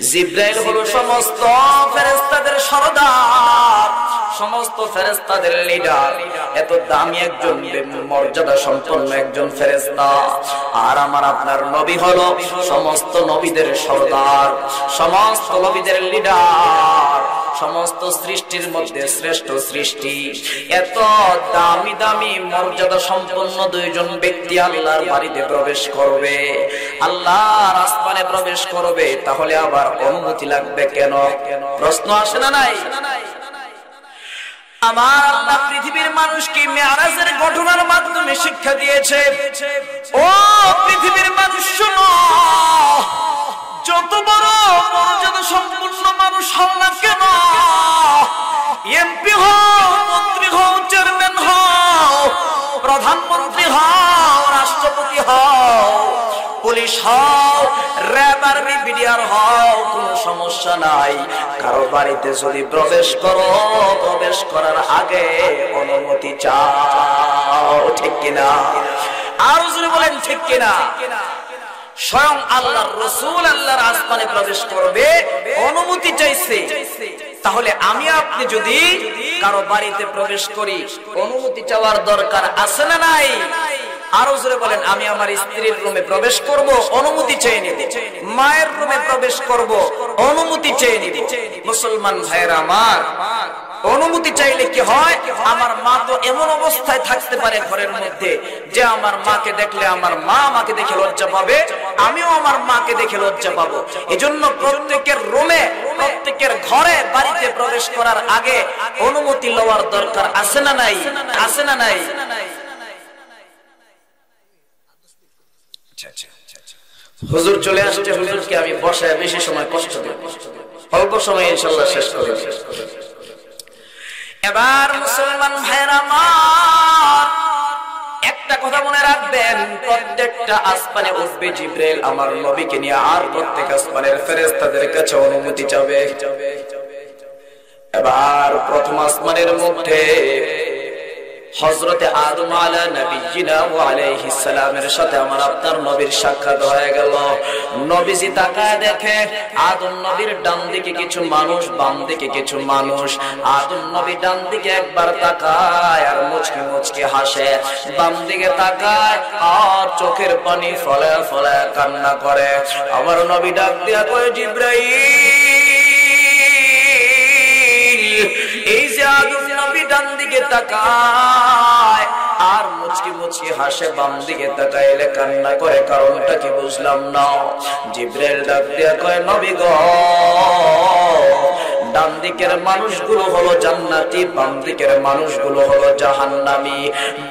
জিবরাইল হলো সমস্ত ফেরেশতাদের সরদার, সমস্ত ফেরেশতাদের লিডার, এত দামি একজন মর্যাদা সম্পন্ন একজন ফেরেশতা। আর আমার আপনার নবী হলো সমস্ত নবীদের সরদার, সমস্ত নবীদের লিডার, সমস্ত সৃষ্টির মধ্যে শ্রেষ্ঠ সৃষ্টি। এত দামি দামি মর্যাদা সম্পন্ন দুইজন ব্যক্তি আল্লাহর বাড়িতে প্রবেশ করবে, আল্লাহর আসমানে প্রবেশ করবে, তাহলে আবার অনুমতি লাগবে কেন? প্রশ্ন আসে না নাই? আমার আল্লাহ পৃথিবীর মানুষকে মেরাজের ঘটনার মাধ্যমে শিক্ষা দিয়েছে, ও পৃথিবীর মানুষ শোনো, যত বড় মর্যাদা সম্পন্ন মানুষ হও না কেন, এমপি হও, মন্ত্রী হও, চেয়ারম্যান হও, প্রধানমন্ত্রী হও, রাষ্ট্রপতি হও, পুলিশ হও, র্যাব, আর্মি, বিডিআর হও, কোনো সমস্যা নাই। কারো বাড়িতে যদি প্রবেশ করো, প্রবেশ করার আগে অনুমতি চাও, ঠিক কিনা? আর যদি বলেন ঠিক কিনা? স্বয়ং আল্লাহর রাসূল আল্লাহর আসমানে প্রবেশ করবে, অনুমতি চাইছে। তাহলে আমি আপনি যদি কারো বাড়িতে প্রবেশ করি, অনুমতি চাওয়ার দরকার আছে না নাই? আরো জোরে বলেন, আমি আমার স্ত্রীর রুমে প্রবেশ করব, অনুমতি চেয়ে নিব। মায়ের রুমে প্রবেশ করব, অনুমতি চেয়ে নিব। মুসলমান ভাইরা আমার, অনুমতি চাইলে কি হয়? আমার মা তো এমন অবস্থায় থাকতে পারে ঘরের মধ্যে যে আমার মাকে দেখলে আমার মা আমাকে দেখে লজ্জা পাবে, আমিও আমার মাকে দেখে লজ্জা পাবো। এজন্য প্রত্যেকের রুমে, প্রত্যেকের ঘরে, বাড়িতে প্রবেশ করার আগে অনুমতি লওয়ার দরকার আছে না নাই? আছে না নাই? হুজুর চলে আসছে, হুজুরকে আমি বসায় বেশি সময় কষ্ট দেব, অল্প সময় ইনশাআল্লাহ শেষ করে দেব। এবার মুসলমান ভাইরা আমার, একটা কথা মনে রাখবেন, প্রত্যেকটা আসমানে উঠবে জিবরাইল আমার নবীকে নিয়ে, আর প্রত্যেক আসমানের ফেরেশতাদের কাছে অনুমতি চাবে। এবার প্রথম আসমানের মধ্যে হযরতে আদম আলা নবিয়িনা ওয়া আলাইহিস সালামের সাথে আমার আপনার নবীর সাক্ষাৎ হয়ে গেল। নবীজি তাকায় দেখে আদম নবীর ডান দিকে কিছু মানুষ, বাম দিকে কিছু মানুষ। আদম নবী ডান দিকে একবার তাকায় আর মুচকি মুচকি হাসে, বাম দিকে তাকায় আর চোখের পানি ফলে ফলে কান্না করে। আমার নবী ডাক দিয়া কয়, জিবরাইল, এই যে আদম নবী ডান দিকে তাকায় আর মুচকি মুচকি হাসে, বাম দিকে তাকাইলে কান্না করে, কারণটা কি বুঝলাম না। জিবরাইল ডাক দিয়া কয়, নবী গো, ডান দিকের মানুষগুলো হলো জান্নাতি, বাম দিকের মানুষগুলো হলো জাহান্নামী।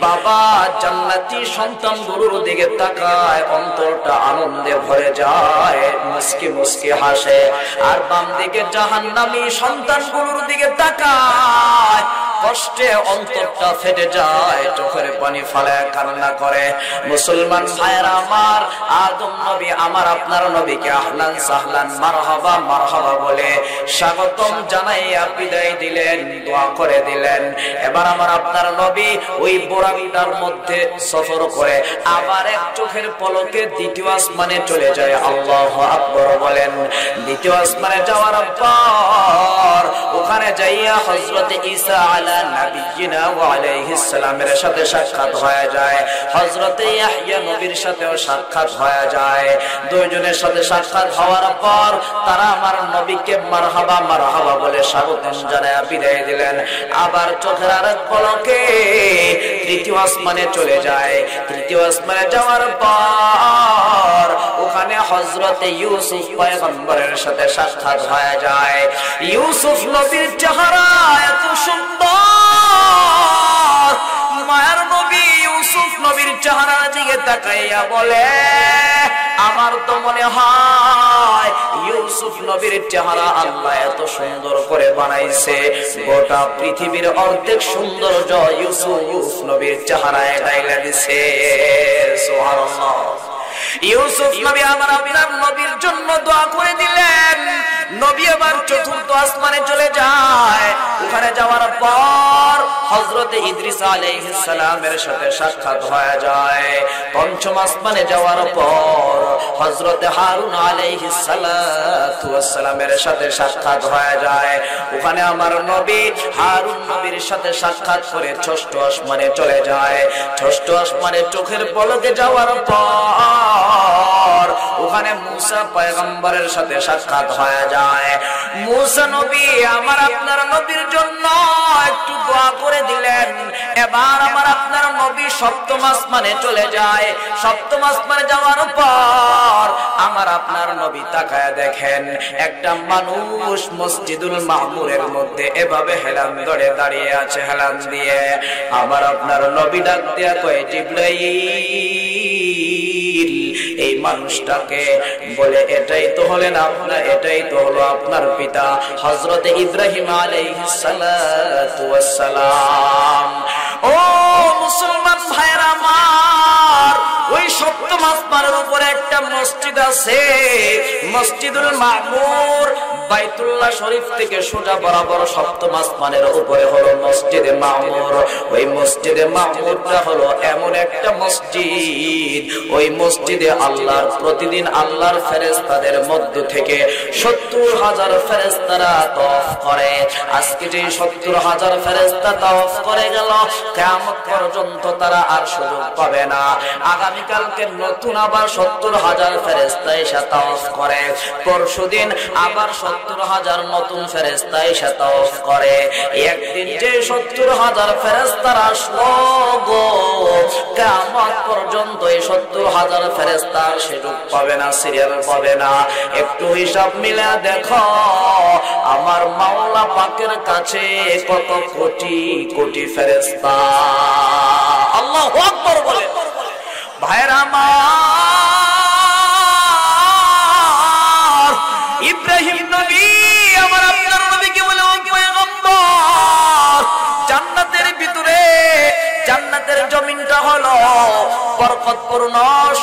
বাবা জান্নাতি সন্তানগুলোর দিকে তাকায়, অন্তরটা আনন্দে ভরে যায়, মুচকি মুচকি হাসে। আর বাম দিকে জাহান্নামী সন্তানগুলোর দিকে তাকায়, কষ্টে অন্তরটা ফেটে যায়, চোখের পানি ফেলে কান্না করে। মুসলমান ভাইরা আমার, আদম নবী আমার আপনার নবীকে আহলান সাহলান মারহাবা মারহাবা বলে স্বাগতম জানাইয়া বিদায় দিলেন, দোয়া করে দিলেন। এবার আমার আপনার নবী ওই বোরাকটার মধ্যে সফর করে আবার এক চোখের পলকে দ্বিতীয় আসমানে চলে যায়। আল্লাহু আকবার বলেন। দ্বিতীয় আসমানে যাওয়ার পর ওখানে যাইয়া হযরত ঈসা আলাইহিস নাবিয়িনা ওয়া আলাইহিস সালামের সাথে সাক্ষাৎ হয়ে যায়, হযরতে ইয়াহইয়া নবীর সাথেও সাক্ষাৎ হয়ে যায়। দুইজনের সাথে সাক্ষাৎ হওয়ার পর তারা আমার নবীকে মারহাবা মারহাবা বলে স্বাগতম জানায় বিদায় দিলেন। আবার চোখের আরেক পলকে তৃতীয় আসমানে চলে যায়। তৃতীয় আসমানে যাওয়ার পর ওখানে হযরতে ইউসুফ পয়গম্বরের সাথে সাক্ষাৎ হয়ে যায়। ইউসুফ নবীর চেহারা এত সুন্দর, মায়ের নবী ইউসুফ নবীর চেহারার দিকে তাকাইয়া বলে, আমার তো মনে হয় ইউসুফ নবীর চেহারা আল্লাহ এত সুন্দর করে বানাইছে, গোটা পৃথিবীর অর্ধেক সৌন্দর্য ইউসুফ নবীর চেহারায় ঢাইলা দিছে। সুবহানাল্লাহ। ইউসুফ নবী আমার আপনার নবীর জন্য দোয়া করে দিলেন। নবী আবার চতুর্থ আসমানে চলে যায়। ওখানে যাওয়ার পর হযরতে ইদ্রিস আলাইহিস সালামের সাথে সাক্ষাৎ হয়ে যায়। পঞ্চম আসমানে যাওয়ার পর হযরতে হারুন আলাইহিস সালাতু ওয়াস সালামের সাথে সাক্ষাৎ হয়ে যায়। ওখানে আমার নবী হারুন নবীর সাথে সাক্ষাৎ করে ষষ্ঠ আসমানে চলে যায়। ষষ্ঠ আসমানে চোখের পলকে যাওয়ার পর ওখানে মুসা পয়গম্বরের সাথে সাক্ষাৎ হয়ে যায়। মুসা নবী আমার আপনার নবীর জন্য একটু দোয়া করে দিলেন। এবার আমার আপনার নবী সপ্তম আসমানে চলে যায়। সপ্তম আসমানে যাওয়ার পর আমার আপনার নবী তাকায় দেখেন একটা মানুষ মসজিদুল মামুরের মধ্যে এভাবে হেলান ধরে দাঁড়িয়ে আছে। হেলান দিয়ে আমার আপনার নবী ডাক দিয়া কয়, জিবরাইল, এই মানুষটাকে বলে, এটাই তো হলেন আপনার, এটাই তো হলো আপনার পিতা হযরতে ইব্রাহিম আলাইহিস সালাতু ওয়াস সালাম। ও মুসলমান ভাইরা আমার, ওই সপ্তম আসমানের উপরে একটা মসজিদ আছে, মসজিদুল মামুর। বাইতুল্লাহ শরীফ থেকে সোজা বরাবর সপ্তম আসমানের উপরে হলো মসজিদে মামুর। ওই মসজিদে মামুরটা হলো এমন একটা মসজিদ, ওই মসজিদে আল্লাহর প্রতিদিন আল্লাহর ফেরেশতাদের মধ্য থেকে 70,000 ফেরেশতারা তাওয়াফ করে। আজকে যে 70,000 ফেরেশতা তাওয়াফ করে গেল, কিয়ামত পর্যন্ত তারা আর সুযোগ পাবে না। আগামীকালকে নতুন আবার 70,000 ফেরেশতা এসে তাওয়াফ করে। পরশুদিন আবার 70,000 নতুন ফেরেশতা এসে তাওয়াফ করে। একদিন যে 70,000 ফেরেশতারা আসলো গো, কিয়ামত পর্যন্ত এই 70,000 ফেরেশতার সুযোগ পাবে না, সিরিয়াল পাবে না। একটু হিসাব মিলা দেখো আমার মাওলা পাকের কাছে কত কোটি কোটি ফেরেশতা। আল্লাহু আকবার বলে। ভাইরা আমার, ইব্রাহিম নবী আমার আপনার নবীকে বলে, ও পয়গম্বর, জান্নাতের ভিতরে, জান্নাতের জমিনটা হলো বরকতপূর্ণ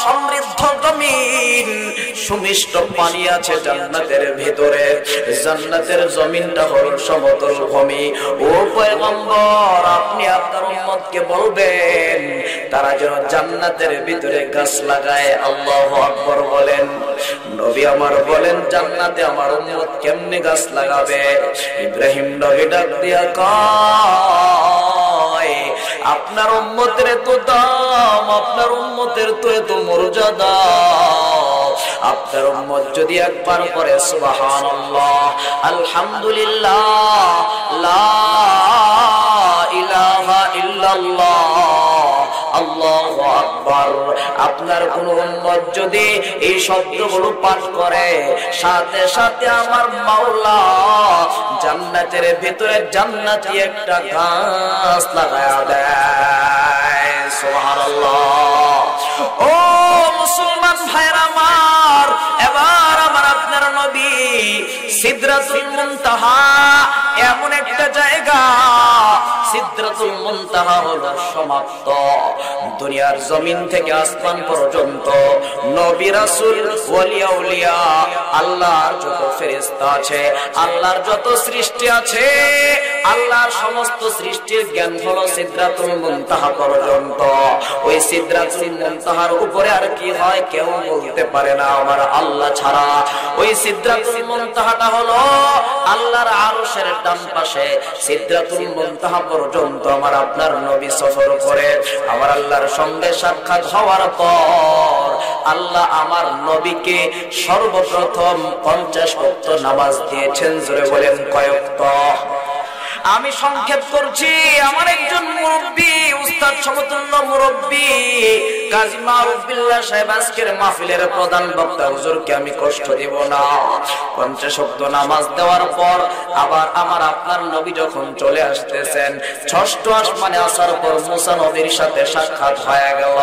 সমৃদ্ধ জমিন, সুমিষ্ট পানি আছে জান্নাতের ভিতরে। জান্নাতের জমিনটা হলো সমতল ভূমি। ও পয়গম্বর, আপনি আপনার উম্মতকে বলবেন তারা যেন জান্নাতের ভিতরে গাছ লাগায়। আল্লাহু আকবার বলেন। নবী আমার বলেন, জান্নাতে আমার উম্মত কেমনে গাছ লাগাবে? ইব্রাহিম নবী ডাক দিয়া কয়, আপনার উম্মতের এত দাম, আপনার উম্মতের তো এত মর্যাদা, আপনার উম্মত যদি একবার পড়ে সুবহানাল্লাহ, আলহামদুলিল্লাহ, লা ইলাহা ইল্লাল্লাহ, আল্লাহু আকবার, আপনার কোন উম্মত যদি এই শব্দগুলো পাঠ করে, সাথে সাথে আমার মাওলা জান্নাতের ভিতরে জান্নাতি একটা গাছ লাগায়া দেয়। সুবহানাল্লাহ। ও মুসলমান ভাইরা আমার, এবার আমার আপনার নবী সিদরাতুল মুনতাহা এমন একটা জায়গা, সিদরাতুল মুনতাহা হলো সমাপ্ত। দুনিয়ার জমিন থেকে আসমান পর্যন্ত নবী রাসূল ওলি আউলিয়া আল্লাহর যত ফেরেশতা আছে, আল্লাহর যত সৃষ্টি আছে, আল্লাহর সমস্ত সৃষ্টির জ্ঞান হলো সিদরাতুল মুনতাহা পর্যন্ত। ওই সিদরাতুল মুনতাহার উপরে আর কি হয় কেউ বলতে পারে না আমার আল্লাহ ছাড়া। ওই সিদরাতুল মুনতাহাটা হলো আল্লাহর আরশের ডান পাশে সিদরাতুল মুনতাহা পর্যন্ত আমার আপনার নবী সফর করে আমার আল্লাহর সঙ্গে সাক্ষাৎ হওয়ার পর আল্লাহ আমার নবীকে সর্বপ্রথম 50 ওয়াক্ত নামাজ দিয়েছেন। জোরে বলেন কয় ওয়াক্ত? আমি সংক্ষেপ করছি। আমার একজন মুরব্বী, উস্তাদ সমতুল্য মুরব্বী কাজী মারুফ বিল্লাহ সাহেব আজকের মাহফিলের প্রধান বক্তা, হুজুরকে আমি কষ্ট দেব না। 50 ওয়াক্ত নামাজ দেওয়ার পর আবার আমার আপনার নবী যখন চলে আসতেছেন, ষষ্ঠ আসমানে আসার পর মুসা নবীর সাথে সাক্ষাৎ হয়ে গেল।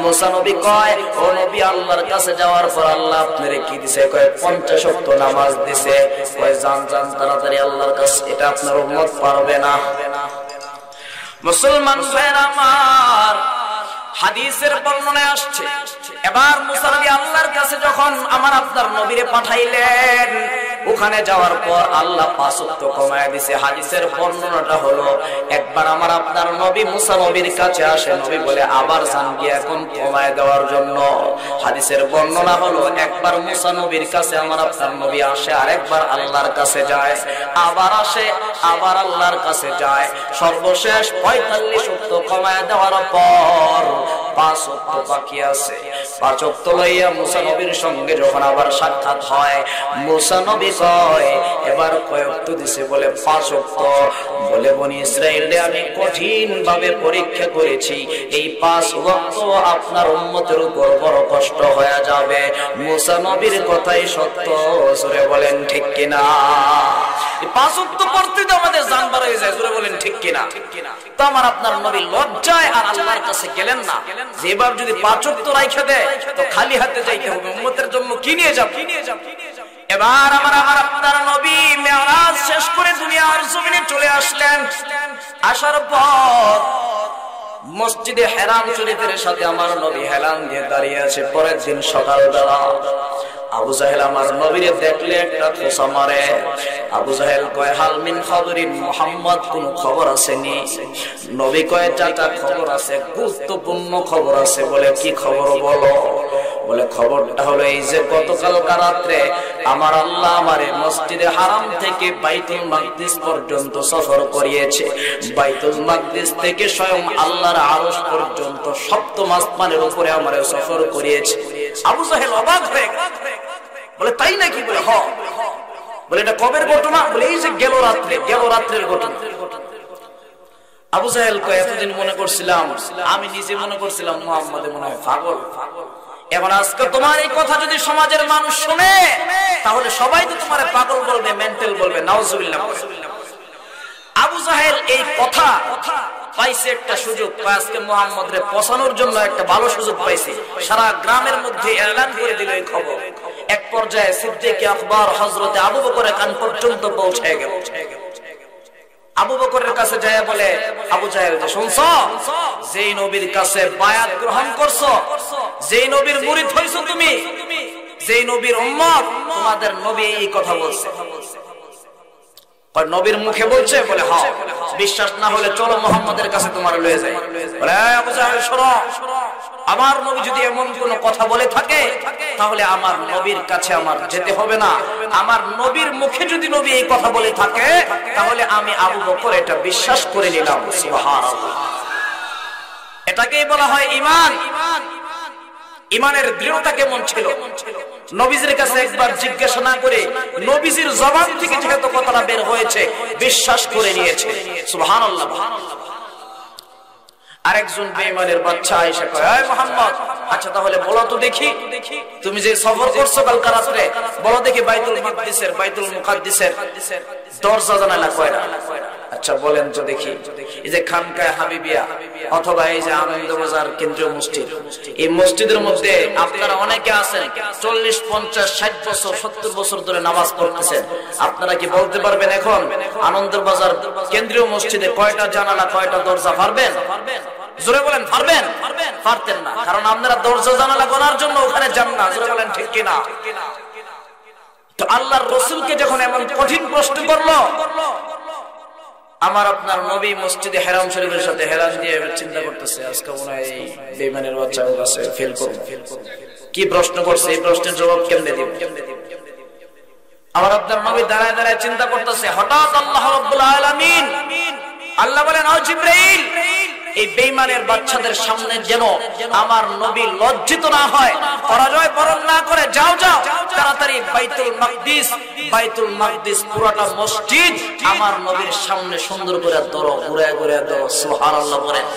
মুসা নবী কয়, ও নবী, আল্লাহর কাছে যাওয়ার পর আল্লাহ আপনারে কি দিছে? কয় 50 ওয়াক্ত নামাজ দিছে। কয় যান যান তাড়াতাড়ি আল্লাহর কাছে, এটা আপনার উম্মত পারবে না। মুসলমান ভাইরা আমার, হাদিসের বর্ণনায় আসছে, এবার মুসা নবী আল্লাহর কাছে যখন আমার আপনার নবীরে পাঠাইলেন, ওখানে যাওয়ার পর আল্লাহ 5 ওয়াক্ত কমায় দিয়েছে। হাদিসের বর্ণনাটা হলো, একবার আমার আপনার নবী মুসা নবীর কাছে আসে, নবী বলে আবার যান গিয়ে এখন কমায় দেওয়ার জন্য। হাদিসের বর্ণনা হলো, একবার মুসা নবীর কাছে আমার আপনার নবী আসে, আরেকবার আল্লাহর কাছে যায়, আবার আসে, আবার আল্লাহর কাছে যায়। সর্বশেষ 45 ওয়াক্ত কমায় দেওয়ার পর 5 ওয়াক্ত বাকি আছে। 5 ওয়াক্ত লইয়া মুসা নবীর সঙ্গে যখন আবার সাক্ষাৎ হয়, মুসা নবী কয়, এবার কয় ওয়াক্ত দিছে? বলে 5 ওয়াক্ত। বলে বনি ইসরাইলকে আমি কঠিন ভাবে পরীক্ষা করেছি, এই 5 ওয়াক্ত আপনার উম্মতের উপর বড় কষ্ট হয়ে যাবে। মুসা নবীর কথাই সত্য। জোরে বলেন ঠিক কিনা? 5 ওয়াক্ত পড়তে তো আমাদের জান বার হয়ে যায়। জোরে বলেন ঠিক কিনা? তো আমার আপনার নবী লজ্জায় আর আল্লাহর কাছে গেলেন না, যে এবার যদি 5 ওয়াক্ত রাইখা দেয় তো খালি হাতে যাইতে হবে, উম্মতের জন্য কি নিয়ে যাব? এবার আমার আপনার নবী মেরাজ শেষ করে দুনিয়ার জমিনে চলে আসলেন। আসার পর মসজিদে হেরাম শরীফের সাথে আমার নবী হেলান দিয়ে দাঁড়িয়ে আছে। পরের দিন সকালবেলা আবু জাহেল আমার নবীরে দেখলে একটা খোঁচা মারে। আবু জাহেল কয়, হাল মিন খবরিন মুহাম্মদ, কোন খবর আসেনি? নবী কয়, চাচা খবর আছে, গুরুত্বপূর্ণ খবর আছে। বলে কি খবর বলো? বলে খবরটা হলো এই যে গতকাল রাত্রে আমার আল্লাহ আমারে মসজিদে হারাম থেকে বাইতুল মাকদিস পর্যন্ত সফর করিয়েছে। বাইতুল মাকদিস থেকে স্বয়ং আল্লাহর আরশ পর্যন্ত সপ্তম আসমানের উপরে আমারে সফর করিয়েছে। আবু জাহেল অবাক হয়ে গেল, বলে তাই নাকি? বলে হ। বলে এটা কবের ঘটনা? বলে এই যে গেল রাত্রের ঘটনা। আবু জাহেল কয়, এতদিন মনে করছিলাম, আমি নিজে মনে করছিলাম মুহাম্মদে মনে হয় পাগল। এখন আজকে তোমার এই কথা যদি সমাজের মানুষ শুনে, তাহলে সবাই তো তোমারে পাগল বলবে, মেন্টাল বলবে। নাউজুবিল্লাহ। আবু জাহেল এই কথা পাইছে একটা সুযোগ, আজকে মুহাম্মদরে পছানোর জন্য একটা ভালো সুযোগ পাইছে। সারা গ্রামের মধ্যে এলান করে দিল এই খবর। এক পর্যায়ে সিদ্দিক আকবর হযরতে আবু বকরের কান পর্যন্ত পৌঁছে গেল। আবু বকরের কাছে যায় বলে, আবু জাহেল, যে শুনছো, যেই নবীর কাছে বায়াত গ্রহণ করছো, যেই নবীর মুরিদ হইছো তুমি, যেই নবীর উম্মত, তোমাদের নবী এই কথা বলছে। নবীর মুখে বলছে? বলে হ্যাঁ। বিশ্বাস না হলে চলো মুহাম্মদের কাছে তোমার লয়ে যাই। বলে আবু জাহেল শোনো, আমার নবী যদি এমন কোন কথা বলে থাকে, তাহলে আমার নবীর কাছে আমার যেতে হবে না। আমার নবীর মুখে যদি নবী এই কথা বলে থাকে, তাহলে আমি আবু বকর এটা বিশ্বাস করে নিলাম। সুবহানাল্লাহ। এটাকেই বলা হয় ঈমান। ঈমানের দৃঢ়তা কেমন ছিল? নবীজির কাছে একবার জিজ্ঞাসা না করে নবীজির জবান থেকে যেহেতু কথাটা বের হয়েছে, বিশ্বাস করে নিয়েছে। সুবহানাল্লাহ। আরেকজন বেঈমানের বাচ্চা আয়েশা কয়, এই মুহাম্মদ, আচ্ছা তাহলে বলো তো দেখি, তুমি যে সফর করছো কাল রাতে, বলো দেখি বাইতুল মুকাদ্দিসের দরজা জানালা কয়টা? আচ্ছা বলেন তো দেখি। এই যে খানকায়ে হাবিবিয়া অথবা এই যে আনন্দবাজার কেন্দ্রীয় মসজিদ, এই মসজিদের মধ্যে আপনারা অনেকে আছেন 40, 50, 60 বছর, 70 বছর ধরে নামাজ পড়তেছেন। আপনারা কি বলতে পারবেন এখন আনন্দবাজার কেন্দ্রীয় মসজিদে কয়টা জানালা, কয়টা দরজা পারবেন? জোরে বলেন, পারবেন? পারতেন না, কারণ আপনারা দরজা জানালা গোনার জন্য ওখানে যান না। জোরে বলেন ঠিক কিনা? তো আল্লাহর রাসূলকে যখন এমন কঠিন প্রশ্ন করলো, আমার আপনার নবী মসজিদে হেরাম শরীফের সাথে হেলান দিয়ে চিন্তা করতেছে, আজকে মনে হয় এই বেঈমানের বাচ্চা কাছে ফেল করব। কি প্রশ্ন করছে, এই প্রশ্নের জবাব কেমনে দিব? আমার আপনার নবী দাঁড়ায় দাঁড়ায় চিন্তা করতেছে, হঠাৎ আল্লাহ রাব্বুল আলামিন আল্লাহ বলেন, ও জিবরাইল, এই বেঈমানের বাচ্চাদের সামনে যেন আমার নবী লজ্জিত না হয়, পরাজয় বরণ না করে, যাও যাও তাড়াতাড়ি বাইতুল মাকদিস পুরোটা মসজিদ আমার নবীর সামনে সুন্দর করে ধরো, ঘুরে ঘুরে ধরো। সুবহানাল্লাহ বলেন।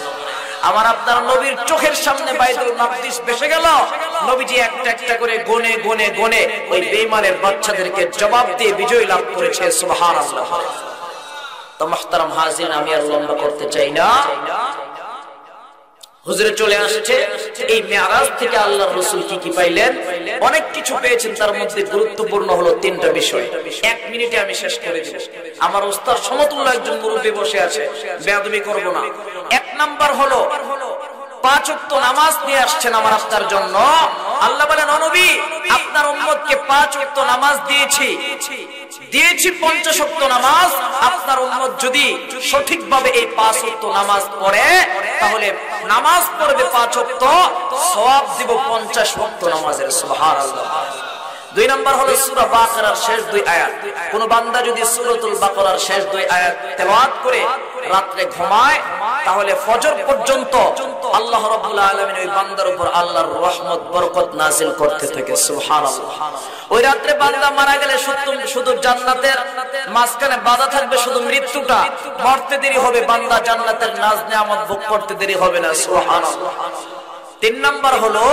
আমার আপনার নবীর চোখের সামনে বাইতুল মাকদিস ভেসে গেল। নবীজি একটা একটা করে গনে গনে গনে ওই বেঈমানের বাচ্চাদেরকে জবাব দিয়ে বিজয় লাভ করেছে। সুবহানাল্লাহ। তো মুহতারাম হাজিরিন, আমি আর লম্বা করতে চাই না, হুজুরে চলে আসছে। এই মেরাজ থেকে আল্লাহর রাসূল কি কি পাইলেন? অনেক কিছু পেয়েছেন, তার মধ্যে গুরুত্বপূর্ণ হলো তিনটা বিষয়। 1 মিনিটে আমি শেষ করে দেব। আমার উস্তাদ সমতুল্য একজন মুরব্বি বসে আছে, বেয়াদবি করব না। 1 নাম্বার হলো 5 ওয়াক্ত নামাজ নিয়ে আসছেন আমার আপনার জন্য। আল্লাহ বলেন, ও নবী, আপনার উম্মতকে 5 ওয়াক্ত নামাজ দিয়েছি 50 ওয়াক্ত নামাজ। আপনার উম্মত যদি সঠিকভাবে এই 5 ওয়াক্ত নামাজ পড়ে, তাহলে নামাজ পড়বে 5 ওয়াক্ত, সওয়াব দিব 50 ওয়াক্ত নামাজের। সুবহানাল্লাহ। 2 নাম্বার হলো সূরা বাকারার শেষ 2 আয়াত। কোন বান্দা যদি সূরাতুল বাকারার শেষ 2 আয়াত তেলাওয়াত করে রাতে ঘুমায়, তাহলে ফজর পর্যন্ত আল্লাহ রাব্বুল আলামিন ওই বান্দার উপর আল্লাহর রহমত বরকত নাযিল করতে থাকে। সুবহানাল্লাহ। ওই রাতে বান্দা মারা গেলে শুধু জান্নাতের মাঝখানে বাধা থাকবে, শুধু মৃত্যুটা, মরতে দেরি হবে, বান্দা জান্নাতের নাজ নিয়ামত ভোগ করতে দেরি হবে না। সুবহানাল্লাহ। 3 নাম্বার হলো,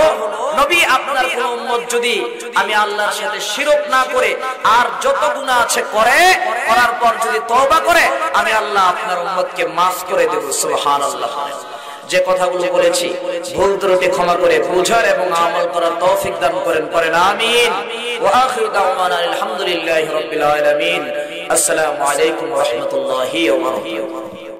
নবী আপনার কোন উম্মত যদি আমি আল্লাহর সাথে শিরক না করে আর যত গুনাহ আছে করার পর যদি তওবা করে, আমি আল্লাহ আপনার উম্মতকে মাফ করে দেব। সুবহানাল্লাহ। যে কথাগুলো বলেছি ভুল ত্রুটি ক্ষমা করে বুঝার এবং আমল করার তৌফিক দান করেন, পড়েন আমিন। ওয়া আখিরু দাওয়ানা আলহামদুলিল্লাহি রাব্বিল আলামিন। আসসালামু আলাইকুম ওয়া রাহমাতুল্লাহি ওয়া বারাকাতুহু।